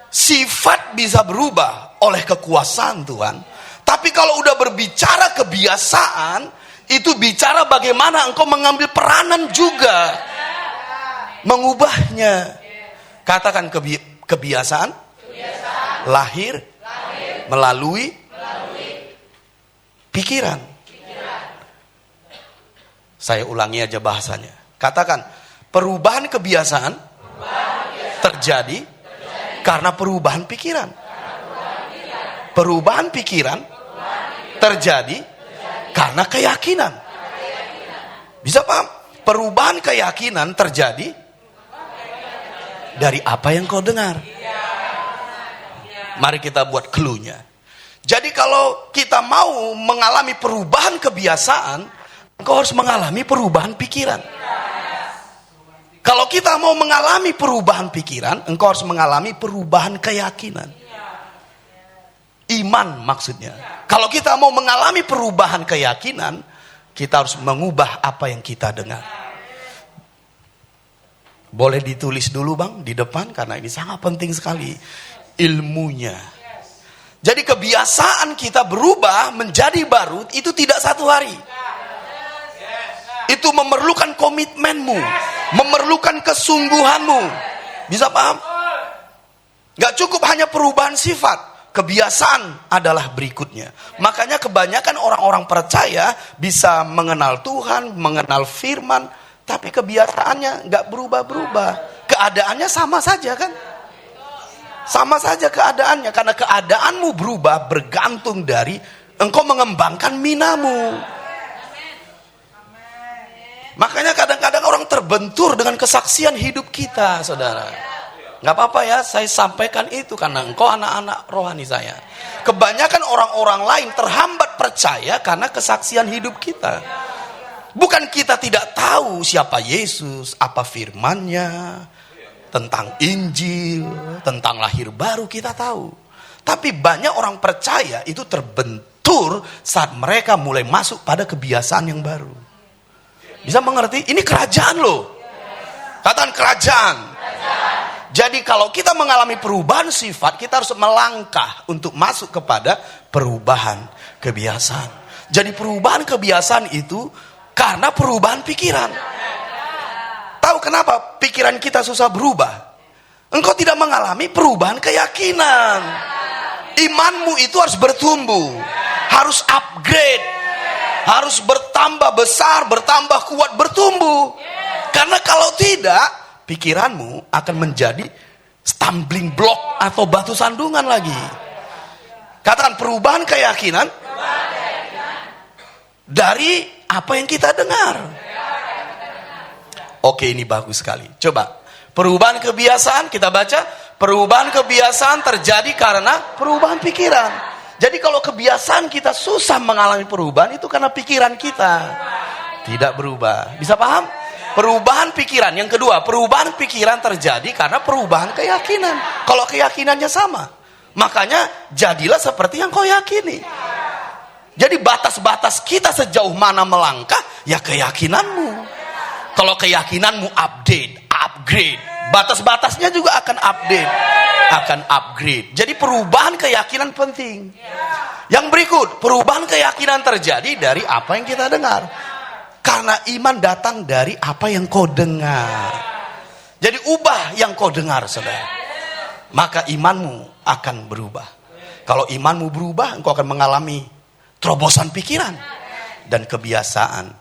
Sifat bisa berubah oleh kekuasaan Tuhan. Tapi kalau udah berbicara kebiasaan, itu bicara bagaimana engkau mengambil peranan juga. Mengubahnya. Katakan kebiasaan. Lahir. Melalui. Pikiran. Saya ulangi aja bahasanya. Katakan, perubahan kebiasaan terjadi karena perubahan pikiran. Perubahan pikiran terjadi karena keyakinan. Bisa paham? Perubahan keyakinan terjadi dari apa yang kau dengar. Mari kita buat clue-nya. Jadi kalau kita mau mengalami perubahan kebiasaan, engkau harus mengalami perubahan pikiran. Kalau kita mau mengalami perubahan pikiran, engkau harus mengalami perubahan keyakinan. Iman maksudnya. Kalau kita mau mengalami perubahan keyakinan, kita harus mengubah apa yang kita dengar. Boleh ditulis dulu bang di depan, karena ini sangat penting sekali ilmunya. Jadi kebiasaan kita berubah menjadi baru itu tidak satu hari. Itu memerlukan komitmenmu, memerlukan kesungguhanmu. Bisa paham? Gak cukup hanya perubahan sifat. Kebiasaan adalah berikutnya. Makanya kebanyakan orang-orang percaya bisa mengenal Tuhan, mengenal firman, tapi kebiasaannya gak berubah-berubah. Keadaannya sama saja kan? Sama saja keadaannya. Karena keadaanmu berubah bergantung dari engkau mengembangkan minamu. Makanya kadang-kadang orang terbentur dengan kesaksian hidup kita, saudara. Gak apa-apa ya, saya sampaikan itu karena engkau anak-anak rohani saya. Kebanyakan orang-orang lain terhambat percaya karena kesaksian hidup kita. Bukan kita tidak tahu siapa Yesus, apa firman-Nya, tentang Injil, tentang lahir baru kita tahu. Tapi banyak orang percaya itu terbentur saat mereka mulai masuk pada kebiasaan yang baru. Bisa mengerti? Ini kerajaan loh. Katakan kerajaan. Jadi kalau kita mengalami perubahan sifat, kita harus melangkah untuk masuk kepada perubahan kebiasaan. Jadi perubahan kebiasaan itu karena perubahan pikiran. Tahu kenapa pikiran kita susah berubah? Engkau tidak mengalami perubahan keyakinan. Imanmu itu harus bertumbuh, harus upgrade, harus bertambah besar, bertambah kuat, bertumbuh. Karena kalau tidak, pikiranmu akan menjadi stumbling block atau batu sandungan lagi. Katakan perubahan keyakinan dari apa yang kita dengar. Oke, ini bagus sekali. Coba, perubahan kebiasaan kita baca. Perubahan kebiasaan terjadi karena perubahan pikiran. Jadi kalau kebiasaan kita susah mengalami perubahan, itu karena pikiran kita tidak berubah. Bisa paham? Perubahan pikiran. Yang kedua, perubahan pikiran terjadi karena perubahan keyakinan. Kalau keyakinannya sama, makanya jadilah seperti yang kau yakini. Jadi batas-batas kita sejauh mana melangkah, ya keyakinanmu. Kalau keyakinanmu upgrade, batas-batasnya juga akan upgrade. Jadi perubahan keyakinan penting. Yang berikut, perubahan keyakinan terjadi dari apa yang kita dengar. Karena iman datang dari apa yang kau dengar. Jadi ubah yang kau dengar, saudara. Maka imanmu akan berubah. Kalau imanmu berubah, engkau akan mengalami terobosan pikiran dan kebiasaan.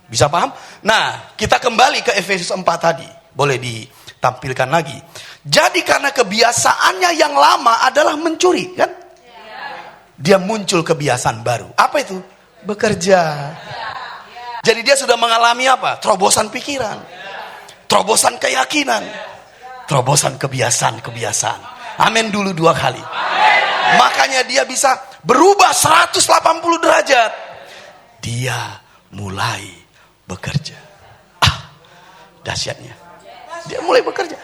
Bisa paham? Nah, kita kembali ke Efesus 4 tadi. Boleh ditampilkan lagi. Jadi karena kebiasaannya yang lama adalah mencuri, kan? Dia muncul kebiasaan baru. Apa itu? Bekerja. Jadi dia sudah mengalami apa? Terobosan pikiran. Terobosan keyakinan. Terobosan kebiasaan. Amin dulu 2 kali. Makanya dia bisa berubah 180 derajat. Dia mulai bekerja. Dahsyatnya. Dia mulai bekerja.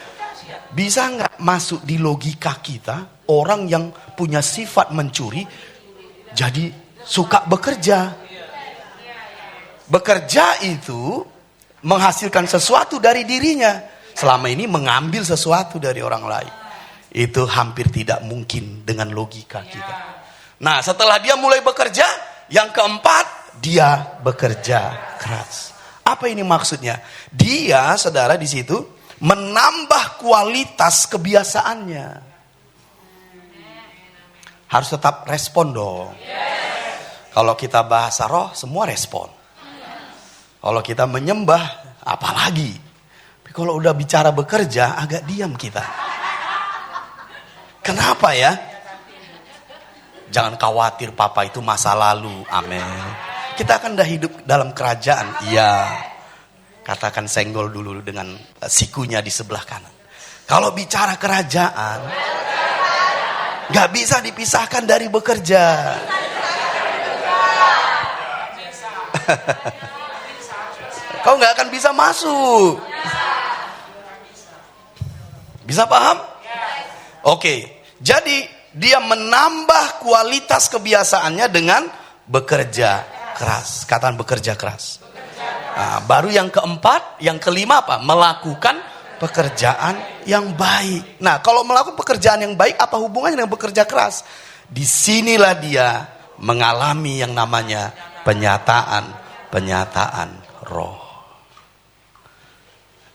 Bisa nggak masuk di logika kita, orang yang punya sifat mencuri jadi suka bekerja? Bekerja itu menghasilkan sesuatu dari dirinya. Selama ini mengambil sesuatu dari orang lain. Itu hampir tidak mungkin dengan logika kita. Nah, setelah dia mulai bekerja, yang keempat, dia bekerja keras. Apa ini maksudnya? Dia, saudara, di situ menambah kualitas kebiasaannya. Harus tetap respon dong. Kalau kita bahasa roh, semua respon. Kalau kita menyembah, apalagi. Tapi kalau udah bicara bekerja, agak diam kita. Kenapa ya? Jangan khawatir, Papa, itu masa lalu. Amin. Kita akan dah hidup dalam kerajaan. Iya. Katakan senggol dulu dengan sikunya di sebelah kanan. Kalau bicara kerajaan, gak bisa dipisahkan dari bekerja. Kau gak akan bisa masuk. Bisa paham? Oke. Jadi dia menambah kualitas kebiasaannya dengan bekerja keras. Katakan bekerja keras. Nah, baru yang keempat, yang kelima apa? Melakukan pekerjaan yang baik. Nah, kalau melakukan pekerjaan yang baik, apa hubungannya dengan bekerja keras? Disinilah dia mengalami yang namanya penyataan roh.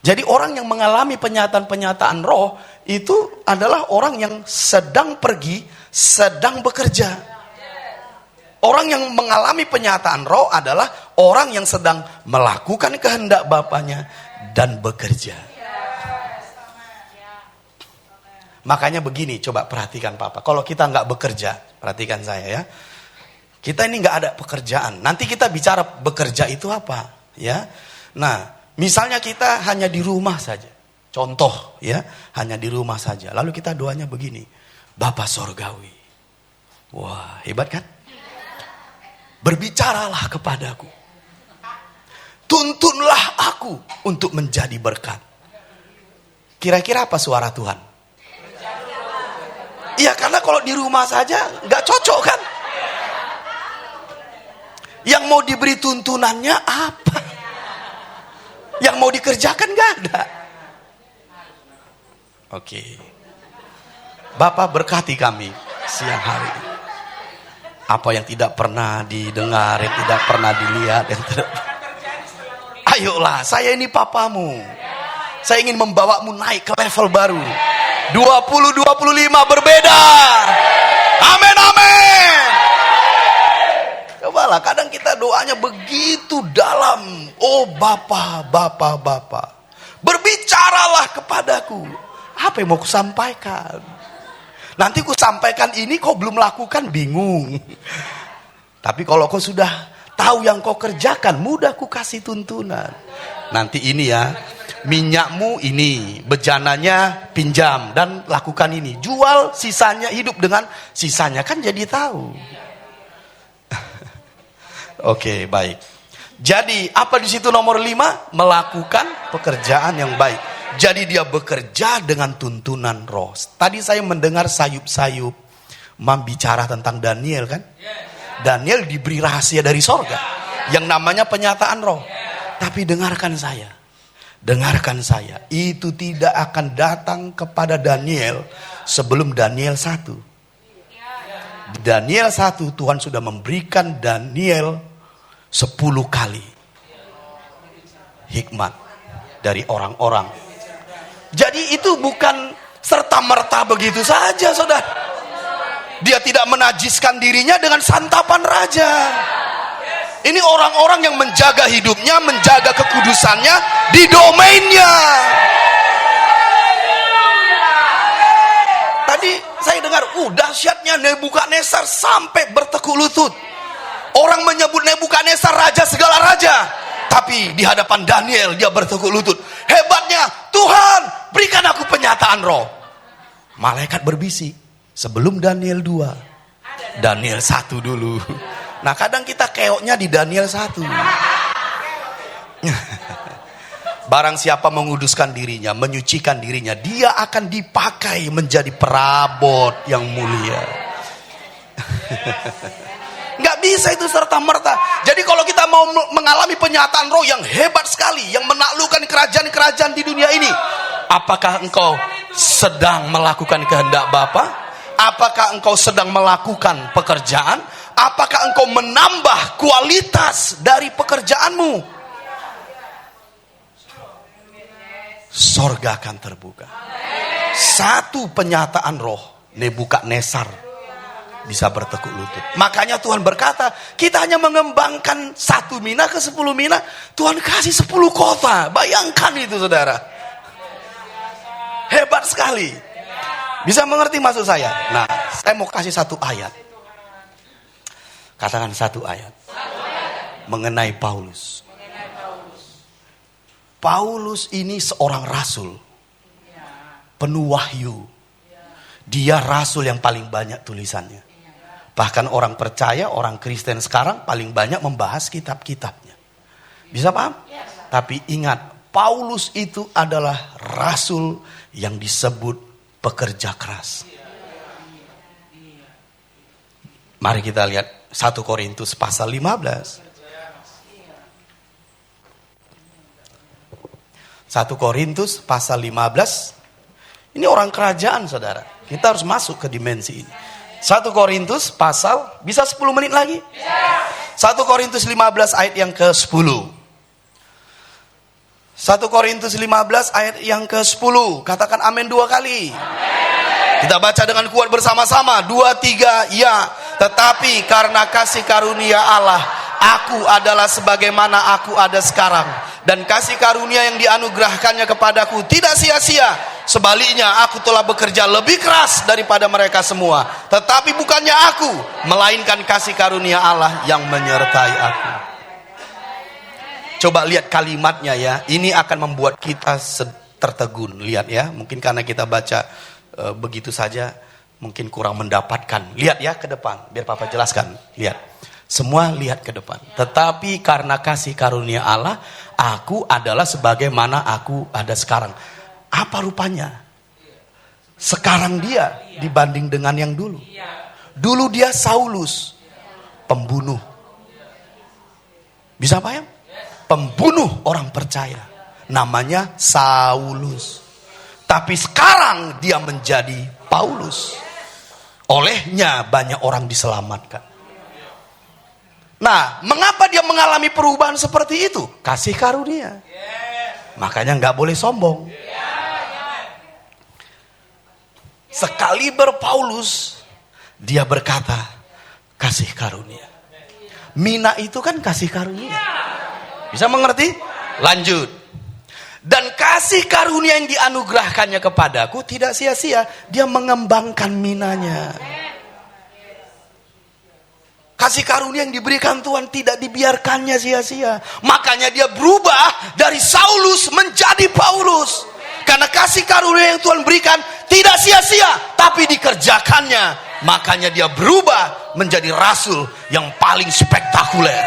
Jadi orang yang mengalami penyataan roh itu adalah orang yang sedang pergi, sedang bekerja. Orang yang mengalami penyataan roh adalah orang yang sedang melakukan kehendak Bapaknya dan bekerja. Makanya begini, coba perhatikan Papa. Kalau kita nggak bekerja, perhatikan saya ya. Kita ini nggak ada pekerjaan. Nanti kita bicara bekerja itu apa, ya? Nah, misalnya kita hanya di rumah saja. Contoh, ya, hanya di rumah saja. Lalu kita doanya begini, Bapa Sorgawi. Wah, hebat kan? Berbicaralah kepadaku. Tuntunlah aku untuk menjadi berkat. Kira-kira apa suara Tuhan? Iya, karena kalau di rumah saja nggak cocok kan. Yang mau diberi tuntunannya apa? Yang mau dikerjakan nggak ada. Oke. Bapak berkati kami siang hari. Apa yang tidak pernah didengar, yang tidak pernah dilihat, ayolah, saya ini papamu. Saya ingin membawamu naik ke level baru. 2025 berbeda. Amin, amin. Cobalah, kadang kita doanya begitu dalam. Oh Bapa, Bapa, Bapa, berbicaralah kepadaku. Apa yang mau kusampaikan? Nanti kusampaikan ini kau belum lakukan, bingung. Tapi kalau kau sudah tahu yang kau kerjakan, mudah ku kasih tuntunan. Nanti ini ya, minyakmu ini, bejananya pinjam dan lakukan ini. Jual sisanya, hidup dengan sisanya, kan jadi tahu. Oke, baik. Jadi apa di situ nomor 5? Melakukan pekerjaan yang baik. Jadi dia bekerja dengan tuntunan roh. Tadi saya mendengar sayup-sayup membicara tentang Daniel kan? Daniel diberi rahasia dari sorga yang namanya penyataan roh. Tapi dengarkan saya, itu tidak akan datang kepada Daniel sebelum Daniel 1. Di Daniel 1 Tuhan sudah memberikan Daniel 10 kali hikmat dari orang-orang. Jadi itu bukan serta-merta begitu saja, saudara. Dia tidak menajiskan dirinya dengan santapan raja. Ini orang-orang yang menjaga hidupnya, menjaga kekudusannya di domainnya. Tadi saya dengar, dahsyatnya Nebukadnezar sampai bertekuk lutut. Orang menyebut Nebukadnezar raja segala raja, tapi di hadapan Daniel dia bertekuk lutut. Hebatnya, Tuhan, berikan aku penyataan roh. Malaikat berbisik sebelum Daniel 2. Daniel 1 dulu. Nah, kadang kita keoknya di Daniel 1. Barang siapa menguduskan dirinya, menyucikan dirinya, dia akan dipakai menjadi perabot yang mulia. Nggak bisa itu serta-merta. Jadi kalau kita mau mengalami penyataan roh yang hebat sekali, yang menaklukkan kerajaan-kerajaan di dunia ini, apakah engkau sedang melakukan kehendak Bapa? Apakah engkau sedang melakukan pekerjaan? Apakah engkau menambah kualitas dari pekerjaanmu? Sorga akan terbuka. Satu penyataan roh, Nebukadnezar bisa bertekuk lutut. Makanya Tuhan berkata, kita hanya mengembangkan 1 mina ke 10 mina, Tuhan kasih 10 kota. Bayangkan itu, saudara. Hebat sekali. Bisa mengerti maksud saya? Nah, saya mau kasih 1 ayat. Katakan 1 ayat. Mengenai Paulus. Paulus ini seorang rasul. Penuh wahyu. Dia rasul yang paling banyak tulisannya. Bahkan orang percaya, orang Kristen sekarang paling banyak membahas kitab-kitabnya. Bisa paham? Tapi ingat, Paulus itu adalah rasul yang disebut pekerja keras. Mari kita lihat 1 Korintus pasal 15. 1 Korintus pasal 15. Ini orang kerajaan, saudara. Kita harus masuk ke dimensi ini. 1 Korintus pasal, bisa 10 menit lagi? 1 Korintus 15 ayat yang ke-10. 1 Korintus 15 ayat yang ke-10. Katakan amin 2 kali. Amen. Kita baca dengan kuat bersama-sama. 2, 3, ya. Tetapi karena kasih karunia Allah, aku adalah sebagaimana aku ada sekarang. Dan kasih karunia yang dianugerahkannya kepadaku tidak sia-sia. Sebaliknya aku telah bekerja lebih keras daripada mereka semua. Tetapi bukannya aku, melainkan kasih karunia Allah yang menyertai aku. Coba lihat kalimatnya ya. Ini akan membuat kita tertegun. Lihat ya, mungkin karena kita baca begitu saja, mungkin kurang mendapatkan. Lihat ya ke depan, biar Papa jelaskan. Lihat. Semua lihat ke depan. Tetapi karena kasih karunia Allah, aku adalah sebagaimana aku ada sekarang. Apa rupanya? sekarang dia dibanding dengan yang dulu. Dulu dia Saulus, pembunuh. Bisa paham? Pembunuh orang percaya. Namanya Saulus. Tapi sekarang dia menjadi Paulus. Olehnya banyak orang diselamatkan. Nah, mengapa dia mengalami perubahan seperti itu? Kasih karunia. Makanya nggak boleh sombong. Sekaliber Paulus, dia berkata, kasih karunia. Mina itu kan kasih karunia. Bisa mengerti? Lanjut. Dan kasih karunia yang dianugerahkannya kepadaku tidak sia-sia. Dia mengembangkan minanya. Kasih karunia yang diberikan Tuhan tidak dibiarkannya sia-sia. Makanya dia berubah dari Saulus menjadi Paulus. Karena kasih karunia yang Tuhan berikan tidak sia-sia, tapi dikerjakannya. Makanya dia berubah menjadi rasul yang paling spektakuler.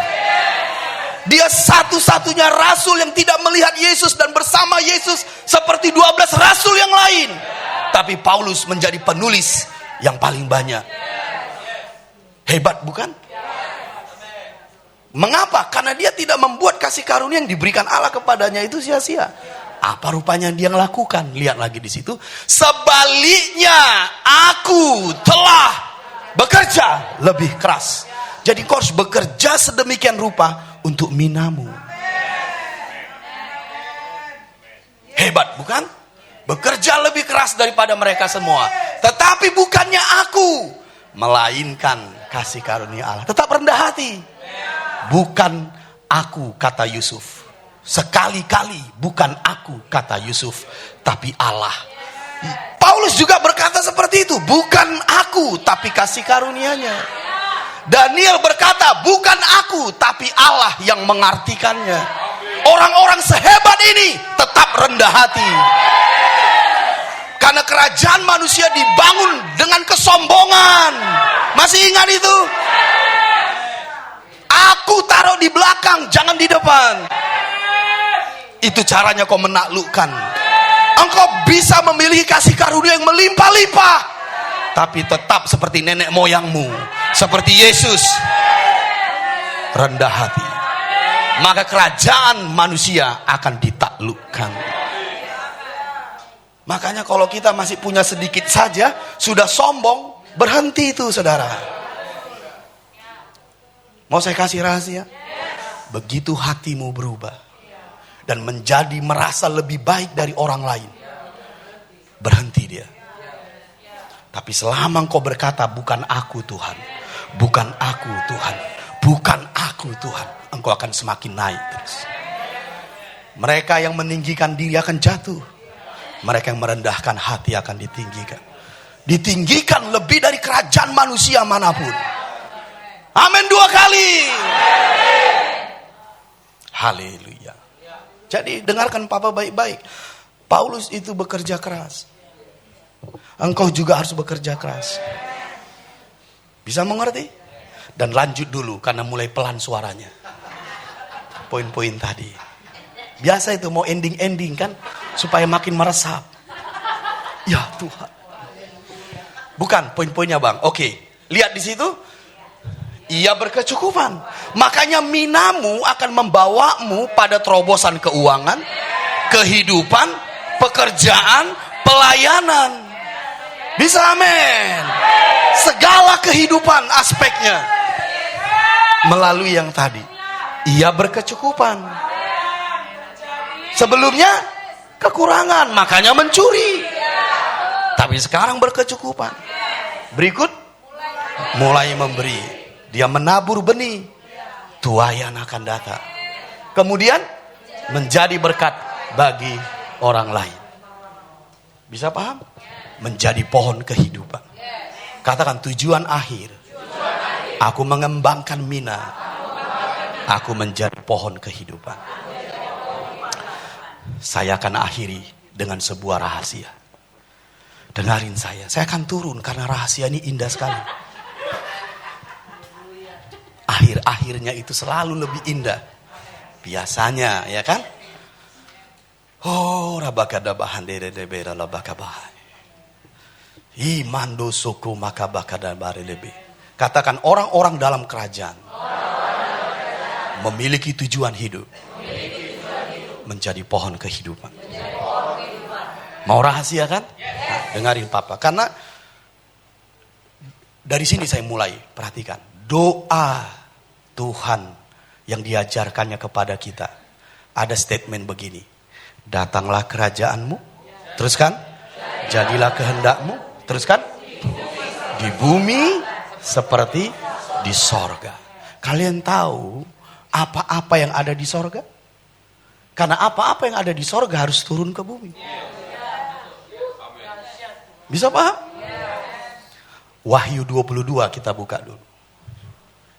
Dia satu-satunya rasul yang tidak melihat Yesus dan bersama Yesus seperti 12 rasul yang lain. Tapi Paulus menjadi penulis yang paling banyak. Hebat bukan? Mengapa? Karena dia tidak membuat kasih karunia yang diberikan Allah kepadanya itu sia-sia. Apa rupanya dia lakukan? Lihat lagi di situ. Sebaliknya, aku telah bekerja lebih keras. Jadi kau harus bekerja sedemikian rupa untuk minamu. Hebat bukan? Bekerja lebih keras daripada mereka semua. Tetapi bukannya aku, melainkan kasih karunia Allah. Tetap rendah hati. Bukan aku, kata Yusuf. Sekali-kali bukan aku, kata Yusuf, tapi Allah. Paulus juga berkata seperti itu. Bukan aku, tapi kasih karunia-Nya. Daniel berkata, bukan aku, tapi Allah yang mengartikannya. Orang-orang sehebat ini tetap rendah hati. Karena kerajaan manusia dibangun dengan kesombongan. Masih ingat itu? Aku taruh di belakang, jangan di depan. Itu caranya kau menaklukkan. Engkau bisa memiliki kasih karunia yang melimpah-limpah, tapi tetap seperti nenek moyangmu, seperti Yesus, rendah hati. Maka kerajaan manusia akan ditaklukkan. Makanya kalau kita masih punya sedikit saja, sudah sombong, berhenti itu saudara. Mau saya kasih rahasia? Begitu hatimu berubah dan menjadi merasa lebih baik dari orang lain, berhenti dia. Tapi selama engkau berkata, bukan aku Tuhan, bukan aku Tuhan, bukan aku Tuhan, engkau akan semakin naik terus. Mereka yang meninggikan diri akan jatuh. Mereka yang merendahkan hati akan ditinggikan. Ditinggikan lebih dari kerajaan manusia manapun. Amin 2 kali. Haleluya. Jadi dengarkan Papa baik-baik. Paulus itu bekerja keras. Engkau juga harus bekerja keras. Bisa mengerti? Dan lanjut dulu karena mulai pelan suaranya. Poin-poin tadi. Biasa itu mau ending-ending kan, supaya makin meresap. Ya Tuhan. Bukan poin-poinnya Bang. Oke, lihat di situ. Ia berkecukupan. Makanya minamu akan membawamu pada terobosan keuangan, kehidupan, pekerjaan, pelayanan. Bisa amin. Segala kehidupan aspeknya. Melalui yang tadi. Ia berkecukupan. Sebelumnya kekurangan, makanya mencuri. Tapi sekarang berkecukupan. Berikut, mulai memberi. Dia menabur benih, tuaian akan datang. Kemudian menjadi berkat bagi orang lain. Bisa paham? Menjadi pohon kehidupan. Katakan tujuan akhir. Aku mengembangkan mina. Aku menjadi pohon kehidupan. Saya akan akhiri dengan sebuah rahasia. Dengarin saya akan turun karena rahasia ini indah sekali. Akhir-akhirnya itu selalu lebih indah. Biasanya, ya kan? Oh, rabakadabahan dededebera labakabahai. Imando soko maka bakada bare lebe. Katakan orang-orang dalam kerajaan memiliki tujuan hidup. Menjadi pohon kehidupan. Mau rahasia kan? Nah, dengarin papa. Karena dari sini saya mulai. Perhatikan. Doa Tuhan yang diajarkannya kepada kita. Ada statement begini. Datanglah kerajaanmu. Teruskan. Jadilah kehendakmu. Teruskan. Di bumi seperti di sorga. Kalian tahu apa-apa yang ada di sorga? Karena apa-apa yang ada di sorga harus turun ke bumi. Bisa paham? Wahyu 22 kita buka dulu.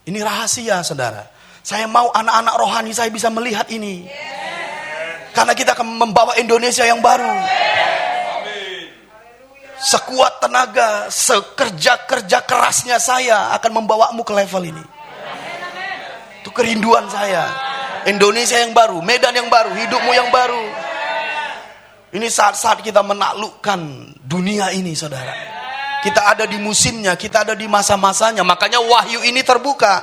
Ini rahasia, saudara. Saya mau anak-anak rohani saya bisa melihat ini. Karena kita akan membawa Indonesia yang baru. Sekuat tenaga, sekerja-kerja kerasnya saya akan membawamu ke level ini. Itu kerinduan saya. Indonesia yang baru, Medan yang baru, hidupmu yang baru. Ini saat-saat kita menaklukkan dunia ini, saudara. Kita ada di musimnya, kita ada di masa-masanya. Makanya wahyu ini terbuka.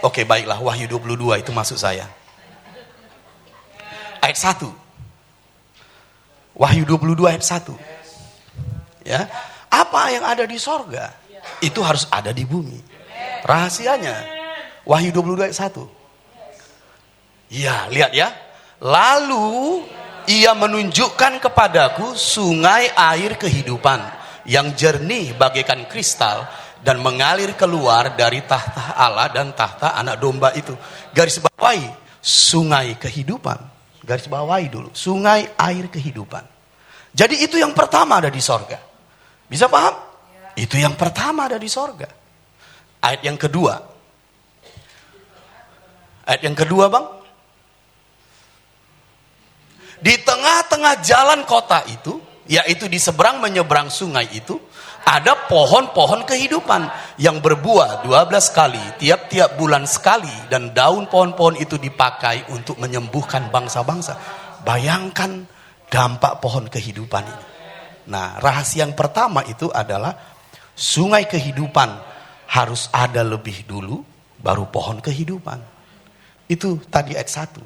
Oke, baiklah, Wahyu 22 itu maksud saya. Ayat 1. Wahyu 22 ayat 1. Ya, apa yang ada di sorga itu harus ada di bumi. Rahasianya Wahyu 22 ayat 1. Ya, lihat ya. Lalu ia menunjukkan kepadaku sungai air kehidupan yang jernih bagaikan kristal dan mengalir keluar dari tahta Allah dan tahta anak domba itu. Garis bawahi sungai kehidupan. Garis bawahi dulu, sungai air kehidupan. Jadi itu yang pertama ada di sorga. Bisa paham? Itu yang pertama ada di sorga. Ayat yang kedua. Ayat yang kedua, Bang. Di tengah-tengah jalan kota itu, yaitu di seberang menyeberang sungai itu, ada pohon-pohon kehidupan yang berbuah 12 kali, tiap-tiap bulan sekali, dan daun pohon-pohon itu dipakai untuk menyembuhkan bangsa-bangsa. Bayangkan dampak pohon kehidupan ini. Nah, rahasia yang pertama itu adalah sungai kehidupan harus ada lebih dulu, baru pohon kehidupan. Itu tadi ayat 1.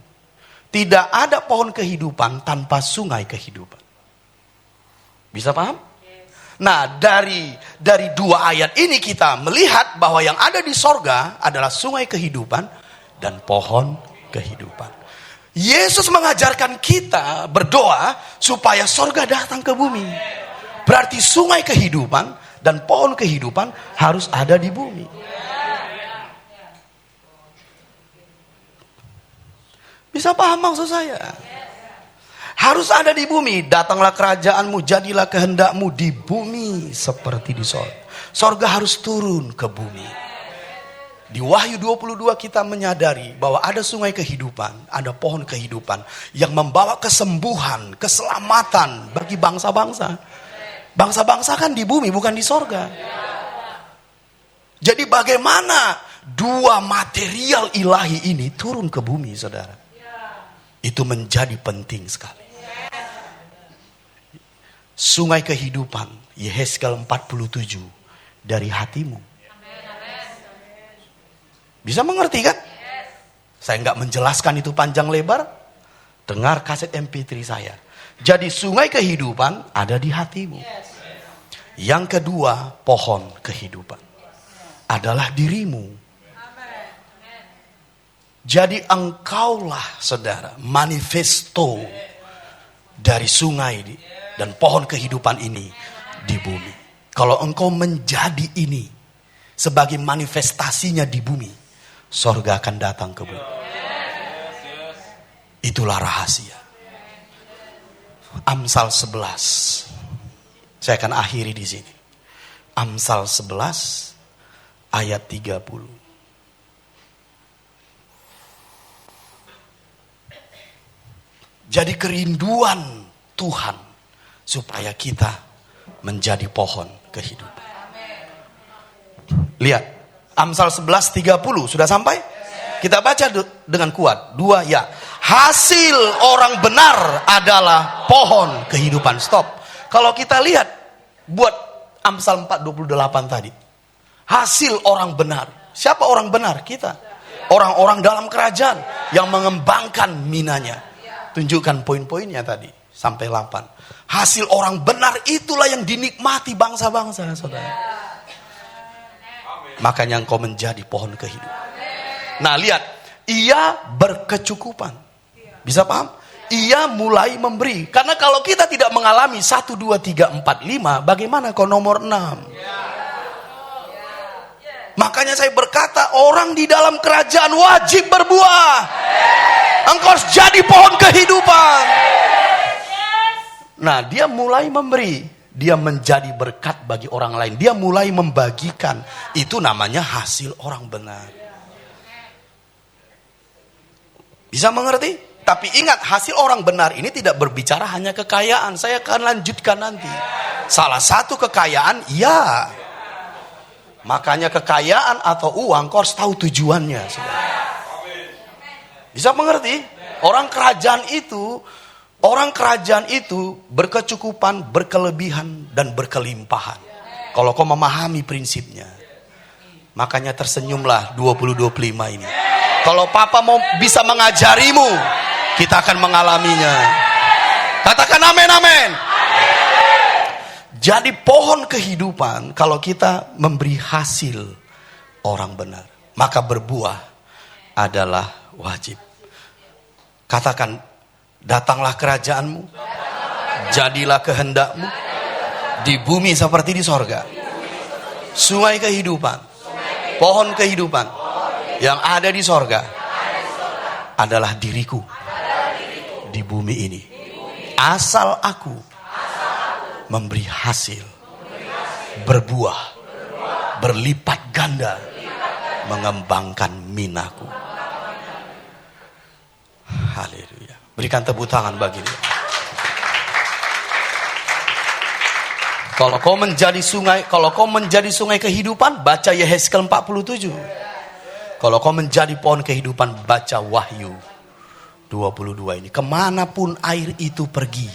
Tidak ada pohon kehidupan tanpa sungai kehidupan. Bisa paham? Nah, dari dua ayat ini kita melihat bahwa yang ada di sorga adalah sungai kehidupan dan pohon kehidupan. Yesus mengajarkan kita berdoa supaya sorga datang ke bumi. Berarti sungai kehidupan dan pohon kehidupan harus ada di bumi. Bisa paham maksud saya? Harus ada di bumi. Datanglah kerajaanmu, jadilah kehendakmu di bumi seperti di sorga. Sorga harus turun ke bumi. Di Wahyu 22 kita menyadari bahwa ada sungai kehidupan, ada pohon kehidupan yang membawa kesembuhan, keselamatan bagi bangsa-bangsa. Bangsa-bangsa kan di bumi, bukan di sorga. Jadi bagaimana dua material ilahi ini turun ke bumi, saudara? Itu menjadi penting sekali. Sungai kehidupan, Yehezkiel 47, dari hatimu. Bisa mengerti kan? Saya nggak menjelaskan itu panjang lebar. Dengar kaset MP3 saya. Jadi sungai kehidupan ada di hatimu. Yang kedua, pohon kehidupan adalah dirimu. Jadi engkaulah, saudara, manifesto dari sungai dan pohon kehidupan ini di bumi. Kalau engkau menjadi ini sebagai manifestasinya di bumi, sorga akan datang ke bumi. Itulah rahasia. Amsal 11. Saya akan akhiri di sini. Amsal 11 ayat 30. Jadi kerinduan Tuhan supaya kita menjadi pohon kehidupan. Lihat, Amsal 11:30 sudah sampai? Kita baca dengan kuat. 2 ya. Hasil orang benar adalah pohon kehidupan. Stop. Kalau kita lihat buat Amsal 4:28 tadi. Hasil orang benar. Siapa orang benar? Kita. Orang-orang dalam kerajaan yang mengembangkan minanya. Tunjukkan poin-poinnya tadi sampai 8. Hasil orang benar itulah yang dinikmati bangsa-bangsa, saudara. Makanya engkau menjadi pohon kehidupan. Nah, lihat, ia berkecukupan. Bisa paham? Ia mulai memberi. Karena kalau kita tidak mengalami 1, 2, 3, 4, 5, bagaimana kau nomor 6? Makanya saya berkata, orang di dalam kerajaan wajib berbuah. Engkau harus jadi pohon kehidupan. Nah, dia mulai memberi. Dia menjadi berkat bagi orang lain. Dia mulai membagikan. Itu namanya hasil orang benar. Bisa mengerti? Tapi ingat, hasil orang benar ini tidak berbicara hanya kekayaan. Saya akan lanjutkan nanti. Salah satu kekayaan, ya. Makanya kekayaan atau uang, kau harus tahu tujuannya. Saudara. Bisa mengerti? Orang kerajaan itu berkecukupan, berkelebihan, dan berkelimpahan. Kalau kau memahami prinsipnya. Makanya tersenyumlah 2025 ini. Kalau Papa mau bisa mengajarimu, kita akan mengalaminya. Katakan amin, amin. Jadi pohon kehidupan kalau kita memberi hasil orang benar, maka berbuah adalah wajib. Katakan, datanglah kerajaanmu, jadilah kehendakmu di bumi seperti di sorga. Sungai kehidupan, pohon kehidupan yang ada di sorga adalah diriku di bumi ini. Asal aku memberi hasil, berbuah, berlipat ganda, mengembangkan minaku. Haleluya. Berikan tepuk tangan bagi dia. Kalau kau menjadi sungai kehidupan, baca Yehezkel 47. Kalau kau menjadi pohon kehidupan, baca Wahyu 22 ini. Kemanapun air itu pergi,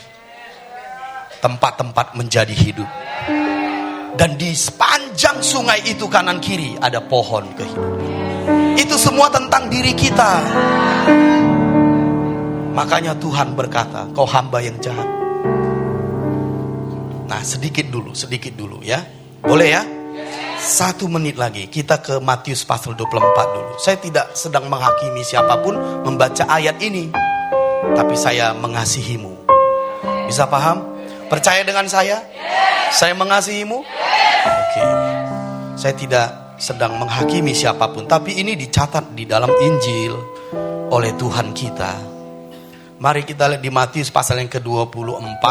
tempat-tempat menjadi hidup. Dan di sepanjang sungai itu kanan kiri ada pohon kehidupan. Itu semua tentang diri kita. Makanya Tuhan berkata, kau hamba yang jahat. Nah, sedikit dulu ya. Boleh ya? 1 menit lagi kita ke Matius pasal 24 dulu. Saya tidak sedang menghakimi siapapun membaca ayat ini, tapi saya mengasihimu. Bisa paham? Percaya dengan saya? Saya mengasihimu? Oke. Saya tidak sedang menghakimi siapapun, tapi ini dicatat di dalam Injil oleh Tuhan kita. Mari kita lihat di Matius pasal yang ke-24.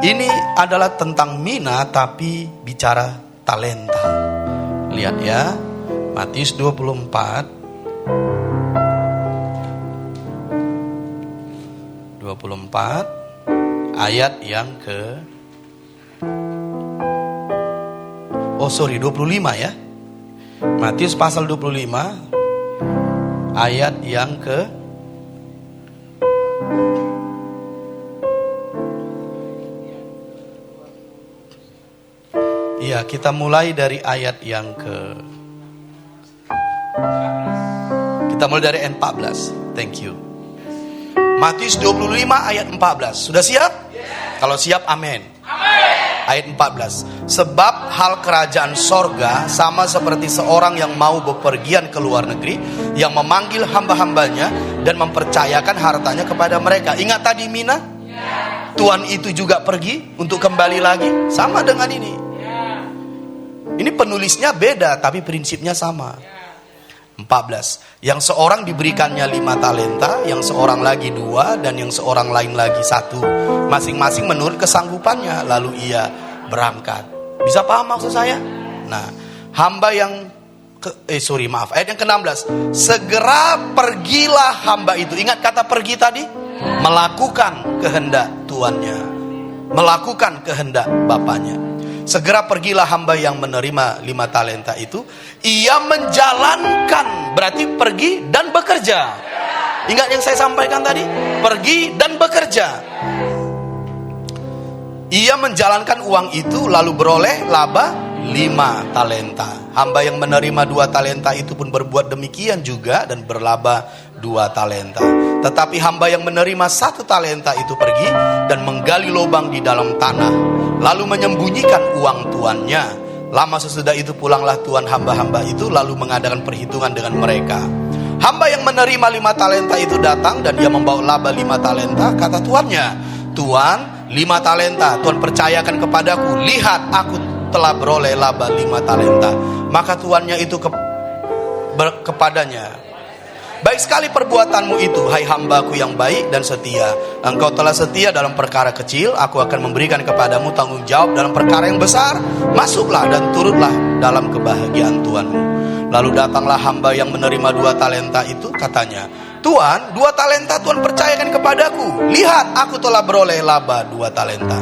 Ini adalah tentang mina tapi bicara talenta. Lihat ya, Matius 24 ayat yang ke 25 ya. Matius pasal 25 ayat yang ke Iya, kita mulai dari ayat yang kita mulai dari ayat 14. Thank you. Matius 25 ayat 14. Sudah siap? Kalau siap, amin. Ayat 14. Sebab hal kerajaan sorga sama seperti seorang yang mau bepergian ke luar negeri, yang memanggil hamba-hambanya dan mempercayakan hartanya kepada mereka. Ingat tadi mina? Tuhan itu juga pergi untuk kembali lagi. Sama dengan ini. Ini penulisnya beda tapi prinsipnya sama. 14. Yang seorang diberikannya 5 talenta, yang seorang lagi 2, dan yang seorang lain lagi 1. Masing-masing menurut kesanggupannya. Lalu ia berangkat. Bisa paham maksud saya? Nah, hamba yang ayat yang ke-16. Segera pergilah hamba itu. Ingat kata pergi tadi? Melakukan kehendak tuannya, melakukan kehendak bapaknya. Segera pergilah hamba yang menerima 5 talenta itu. Ia menjalankan, berarti pergi dan bekerja. Ingat yang saya sampaikan tadi? Pergi dan bekerja. Ia menjalankan uang itu lalu beroleh laba 5 talenta. Hamba yang menerima 2 talenta itu pun berbuat demikian juga dan berlaba 2 talenta. Tetapi hamba yang menerima 1 talenta itu pergi dan menggali lubang di dalam tanah, lalu menyembunyikan uang tuannya. Lama sesudah itu pulanglah tuan hamba-hamba itu lalu mengadakan perhitungan dengan mereka. Hamba yang menerima 5 talenta itu datang dan dia membawa laba 5 talenta. Kata tuannya, Tuan, 5 talenta Tuan percayakan kepadaku. Lihat, aku telah beroleh laba 5 talenta. Maka tuannya itu kepadanya, baik sekali perbuatanmu itu, hai hambaku yang baik dan setia. Engkau telah setia dalam perkara kecil, aku akan memberikan kepadamu tanggung jawab dalam perkara yang besar. Masuklah dan turutlah dalam kebahagiaan Tuanmu. Lalu datanglah hamba yang menerima 2 talenta itu, katanya, Tuan, 2 talenta Tuan percayakan kepadaku. Lihat, aku telah beroleh laba 2 talenta.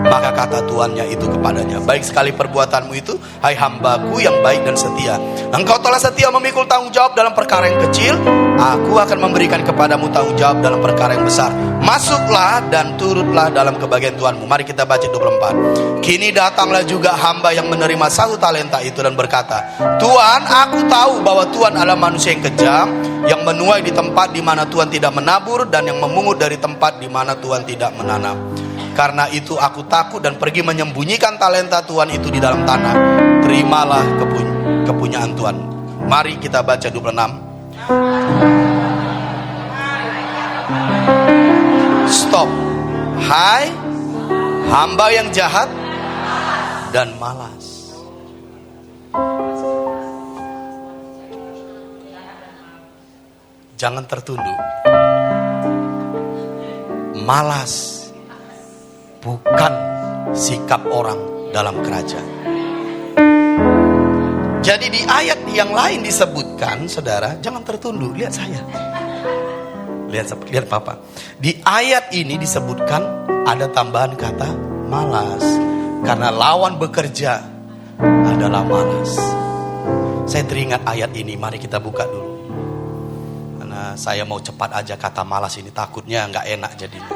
Maka kata tuannya itu kepadanya, baik sekali perbuatanmu itu, hai hambaku yang baik dan setia. Engkau telah setia memikul tanggung jawab dalam perkara yang kecil, aku akan memberikan kepadamu tanggung jawab dalam perkara yang besar. Masuklah dan turutlah dalam kebahagiaan Tuanmu. Mari kita baca 24. Kini datanglah juga hamba yang menerima 1 talenta itu dan berkata, Tuan, aku tahu bahwa Tuan adalah manusia yang kejam, yang menuai di tempat di mana Tuhan tidak menabur, dan yang memungut dari tempat di mana Tuhan tidak menanam. Karena itu aku takut dan pergi menyembunyikan talenta Tuhan itu di dalam tanah. Terimalah kepunyaan Tuhan. Mari kita baca 26. Stop. Hai hamba yang jahat dan malas. Jangan tertunduk. Malas bukan sikap orang dalam kerajaan. Jadi di ayat yang lain disebutkan, saudara, jangan tertunduk. Lihat saya. Lihat Papa. Di ayat ini disebutkan ada tambahan kata malas. Karena lawan bekerja adalah malas. Saya teringat ayat ini, mari kita buka dulu. Karena saya mau cepat aja kata malas ini, takutnya nggak enak jadinya.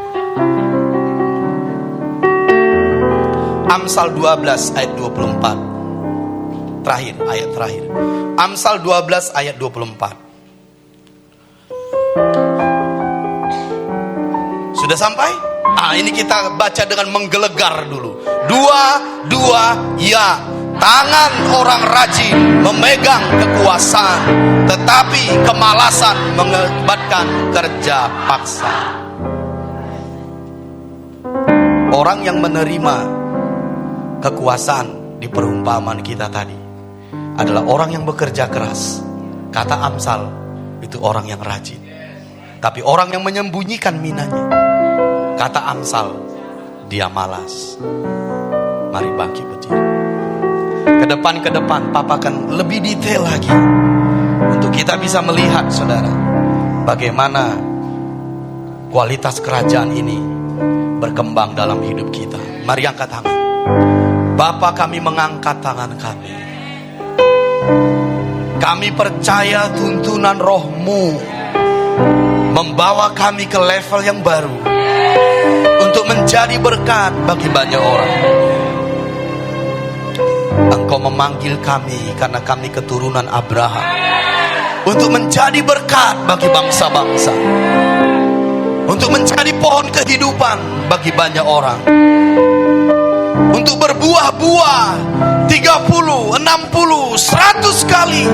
Amsal 12 ayat 24. Ayat terakhir. Amsal 12 ayat 24. Sudah sampai? Ini kita baca dengan menggelegar dulu. 2 ya. Tangan orang rajin memegang kekuasaan, tetapi kemalasan mengakibatkan kerja paksa. Orang yang menerima kekuasaan di perumpamaan kita tadi adalah orang yang bekerja keras. Kata Amsal itu orang yang rajin. Tapi orang yang menyembunyikan minanya, kata Amsal, dia malas. Mari bangkit berdiri. Ke depan Papa akan lebih detail lagi untuk kita bisa melihat, saudara, bagaimana kualitas kerajaan ini berkembang dalam hidup kita. Mari angkat tangan. Bapa, kami mengangkat tangan kami. Kami percaya tuntunan Roh-Mu membawa kami ke level yang baru untuk menjadi berkat bagi banyak orang. Engkau memanggil kami karena kami keturunan Abraham untuk menjadi berkat bagi bangsa-bangsa, untuk menjadi pohon kehidupan bagi banyak orang, untuk berbuah-buah 30, 60, 100 kali,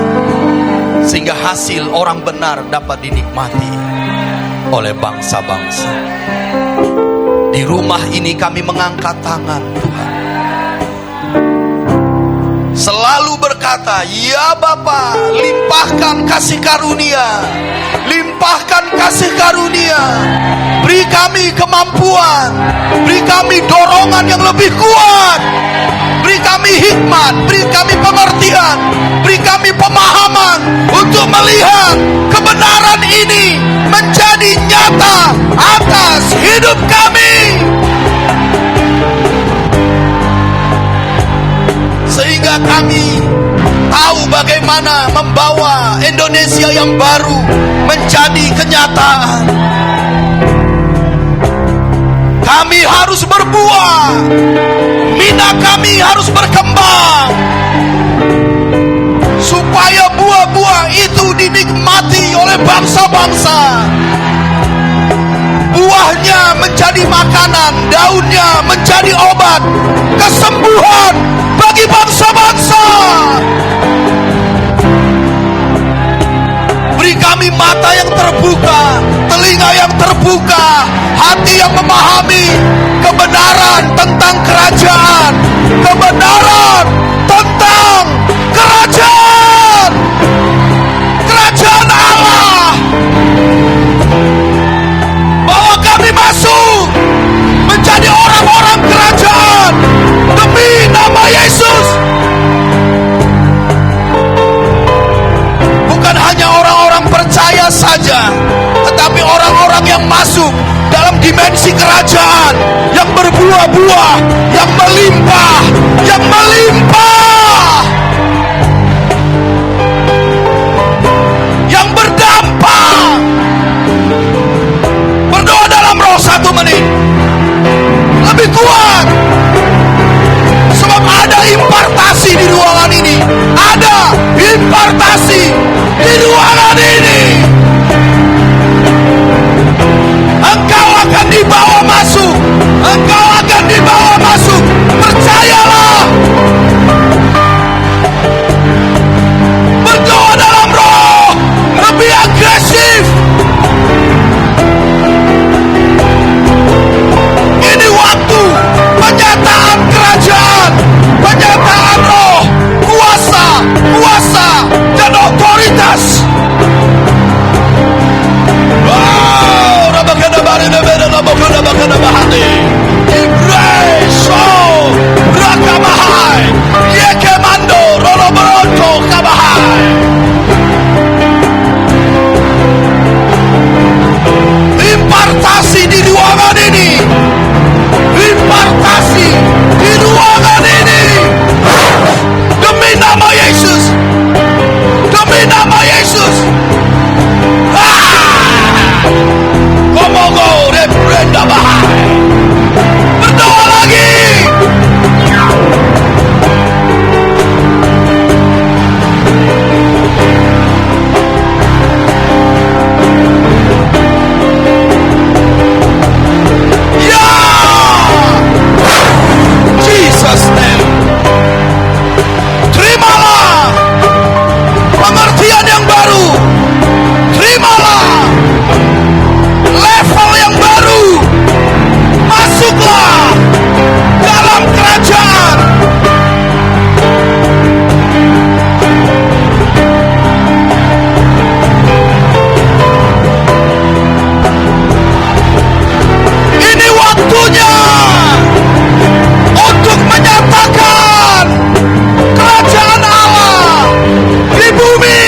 sehingga hasil orang benar dapat dinikmati oleh bangsa-bangsa. Di rumah ini kami mengangkat tangan, Tuhan, selalu berkata, ya Bapa, limpahkan kasih karunia, limpahkan kasih karunia, beri kami kemampuan, beri kami dorongan yang lebih kuat, beri kami hikmat, beri kami pengertian, beri kami pemahaman untuk melihat kebenaran ini menjadi nyata atas hidup kami, sehingga kami tahu bagaimana membawa Indonesia yang baru menjadi kenyataan. Kami harus berbuah. Mina kami harus berkembang. Supaya buah-buah itu dinikmati oleh bangsa-bangsa. Buahnya menjadi makanan, daunnya menjadi obat, kesembuhan bagi bangsa-bangsa. Beri kami mata yang terbuka, telinga yang terbuka, hati yang memahami kebenaran tentang kerajaan, kebenaran tentang kerajaan Allah. Bahwa kami masuk menjadi orang-orang kerajaan demi nama Yesus. Bukan hanya orang-orang percaya saja, tetapi orang-orang yang masuk dalam dimensi kerajaan, yang berbuah-buah, yang melimpah, yang melimpah, yang berdampak. Berdoa dalam roh 1 menit lebih kuat, sebab ada impartasi di ruangan ini. Ada impartasi di ruangan ini. Engkau akan dibawa masuk. Engkau akan dibawa masuk. Percayalah. Berdoa dalam roh lebih agresif. Ini waktu penyataan kerajaan, penyataan roh, kuasa dan otoritas. Wow, rabakana barina beda rabakana bakana bahati. Ibreso rakamahai. Yekemando roloboronto kabahai. Impartasi di ruangan ini. Impartasi di ruangan ini. Demi nama Yesus. Demi nama Yesus. Komogo reprenda bahai. Berdoa lagi. Jesus name. Terimalah pengertian yang baru. Terimalah level yang baru. Masuklah dalam kerajaan. Ini waktunya untuk menyatakan kerajaan Allah di bumi.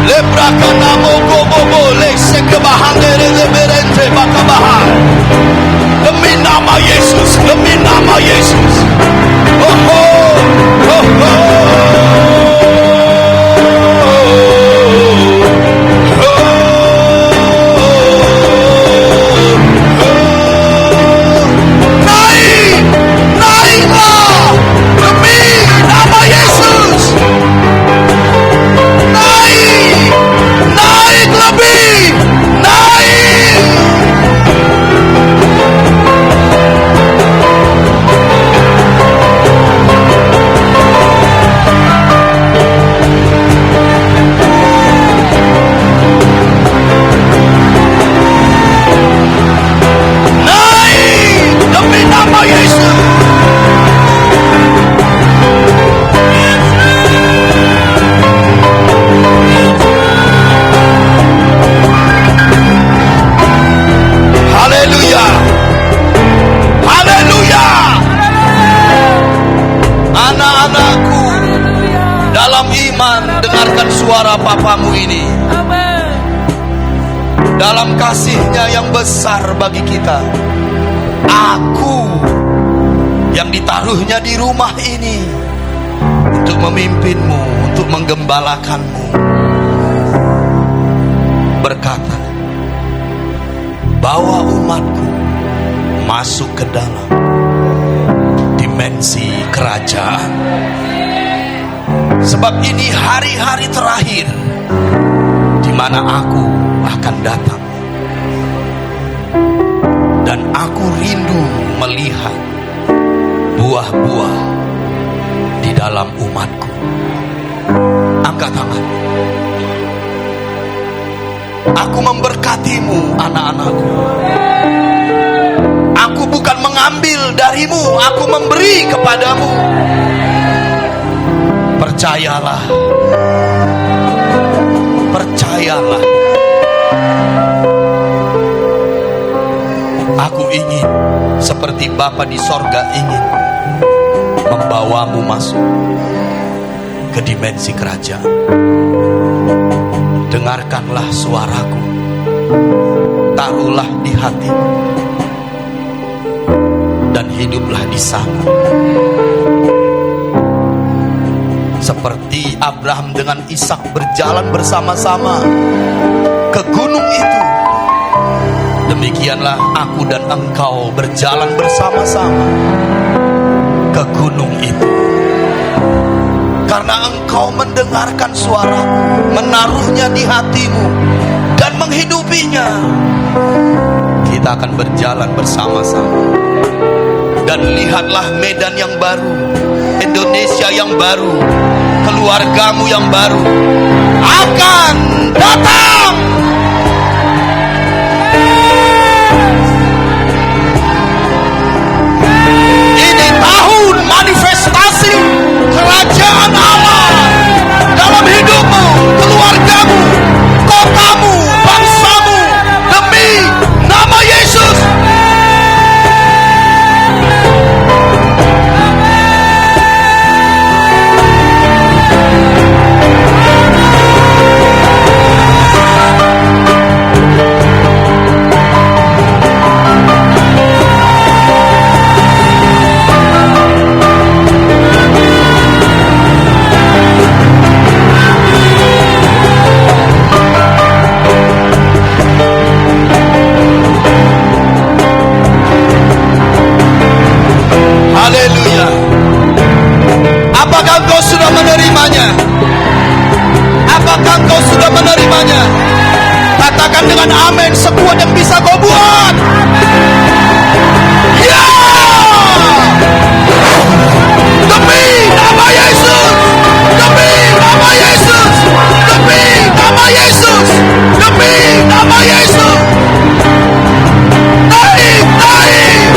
Lebrakana mogo lese kebahandere leberente bakabahai. Demi nama Yesus, demi nama Yesus. Oh oh, oh naiklah demi nama Yesus. Naik lebih, naik. Naik demi nama Yesus. Haleluya. Haleluya. Anak-anakku dalam iman, dengarkan suara papamu ini. Dalam kasihnya yang besar bagi kita, aku yang ditaruhnya di rumah ini untuk memimpinmu, untuk menggembalakanmu, berkata, bawa umatku masuk ke dalam dimensi kerajaan. Sebab ini hari-hari terakhir di mana aku akan datang, dan aku rindu melihat buah-buah di dalam umatku. Angkat tangan. Aku memberkatimu, anak-anakku. Aku bukan mengambil darimu, aku memberi kepadamu. Percayalah, percayalah. Aku ingin seperti Bapa di sorga ingin membawamu masuk ke dimensi kerajaan. Dengarkanlah suaraku, taruhlah di hatimu, dan hiduplah di sana. Seperti Abraham dengan Ishak berjalan bersama-sama ke gunung itu, demikianlah aku dan engkau berjalan bersama-sama ke gunung itu. Karena engkau mendengarkan suaraku, menaruhnya di hatimu, dan menghidupinya, kita akan berjalan bersama-sama. Dan lihatlah Medan yang baru, Indonesia yang baru, keluargamu yang baru akan datang. Ini tahun manifestasi kerajaan Allah dalam hidupmu, keluargamu, kotamu, bangsamu, demi nama Yesus. Haleluya. Apakah engkau sudah menerimanya? Apakah engkau sudah menerimanya? Katakan dengan amin sekuat yang bisa kau buat. Ya! Demi nama Yesus, demi nama Yesus, demi nama Yesus, demi nama Yesus. Naik, naik.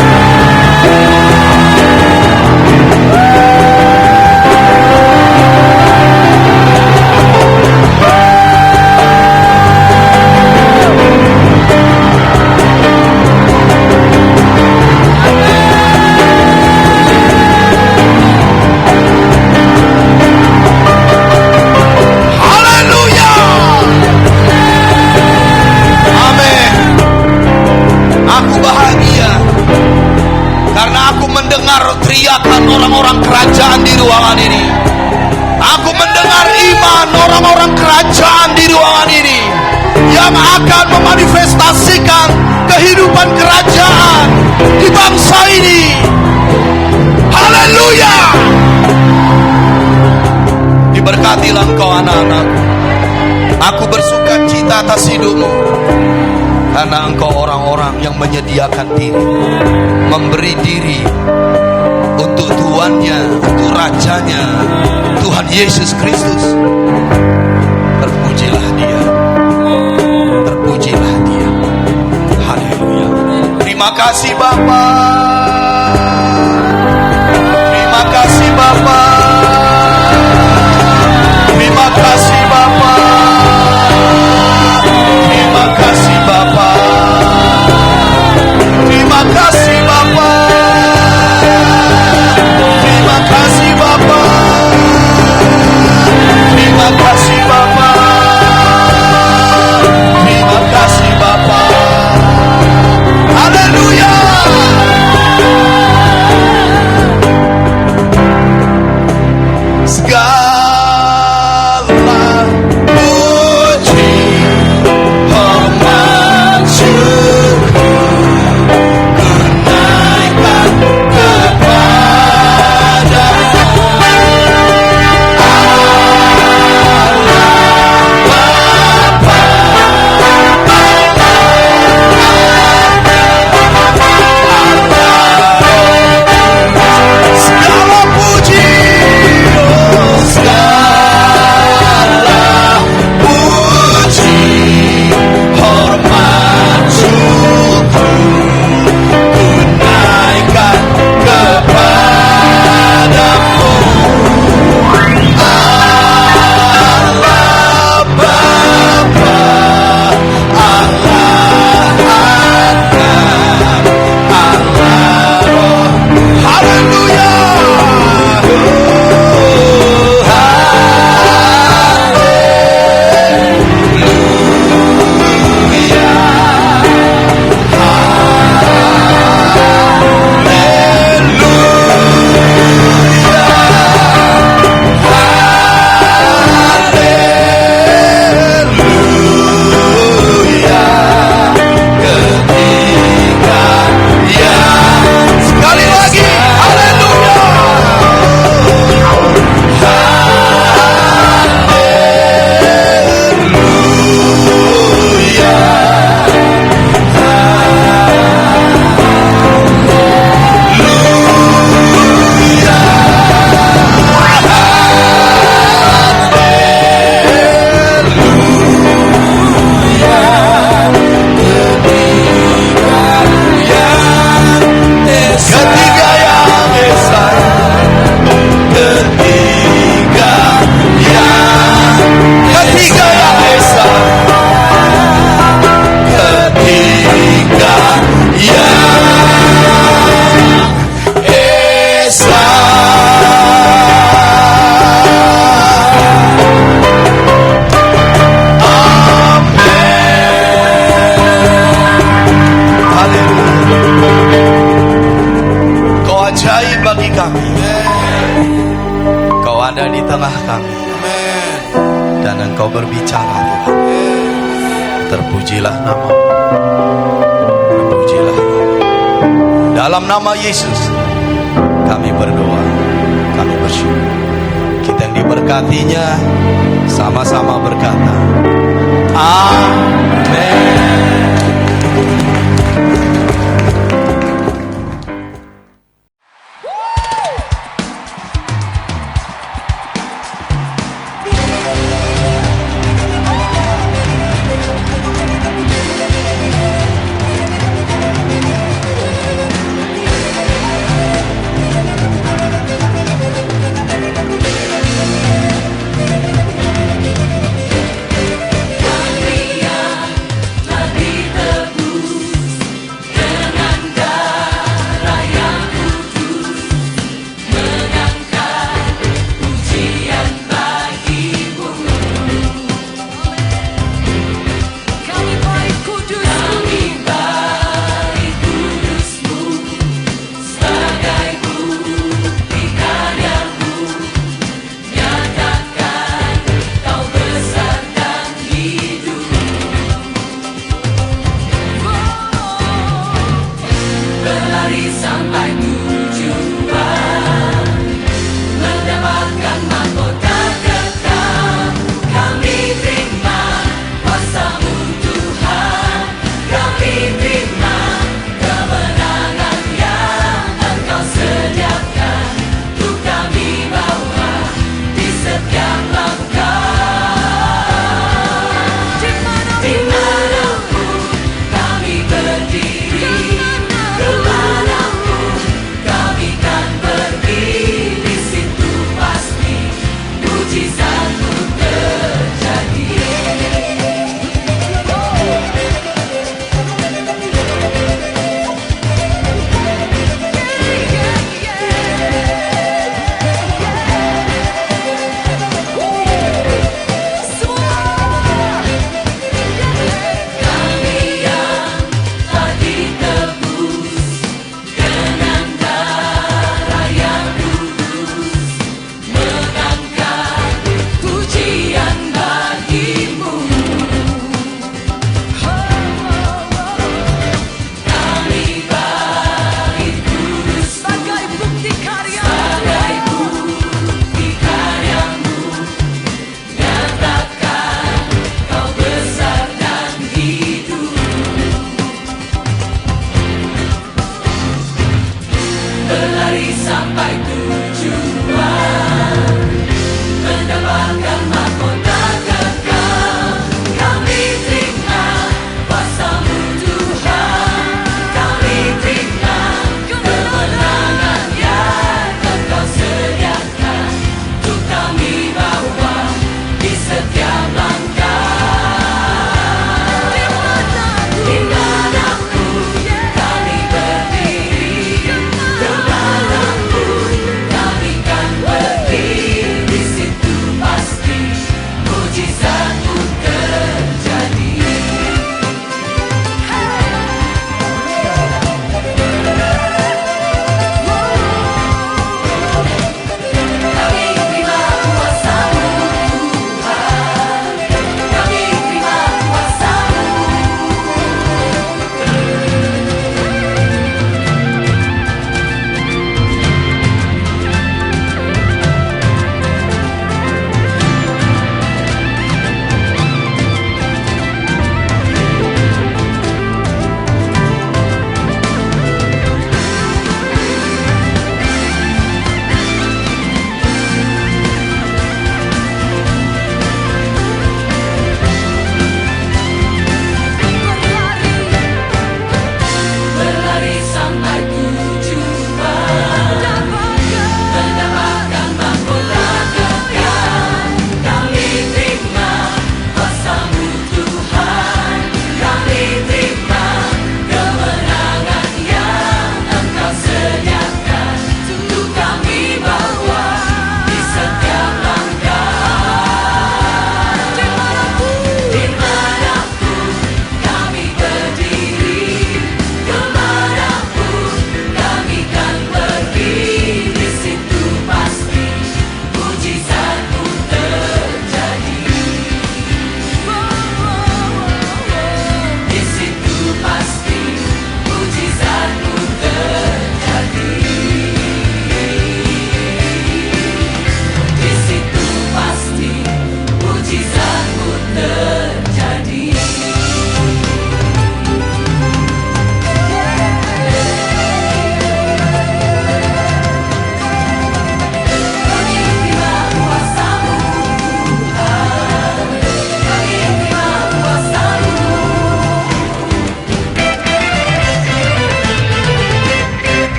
Teriakan orang-orang kerajaan di ruangan ini. Aku mendengar iman orang-orang kerajaan di ruangan ini yang akan memanifestasikan kehidupan kerajaan di bangsa ini. Haleluya. Diberkatilah engkau anak-anakku. Aku bersuka cita atas hidupmu, karena engkau orang-orang yang menyediakan diri, memberi diri untuk Tuannya, untuk Rajanya, Tuhan Yesus Kristus. Terpujilah Dia, terpujilah Dia. Haleluya. Terima kasih Bapa, terima kasih Bapa, terima kasih Bapa, terima kasih Bapa, terima kasih Bapa. Terima kasih Bapa, terima kasih Bapa, terima kasih Bapa. Haleluya. Terpujilah nama-Mu. Terpujilah nama. Dalam nama Yesus kami berdoa, kami bersyukur. Kita yang diberkatinya sama-sama berkata, amin. Berlari sampai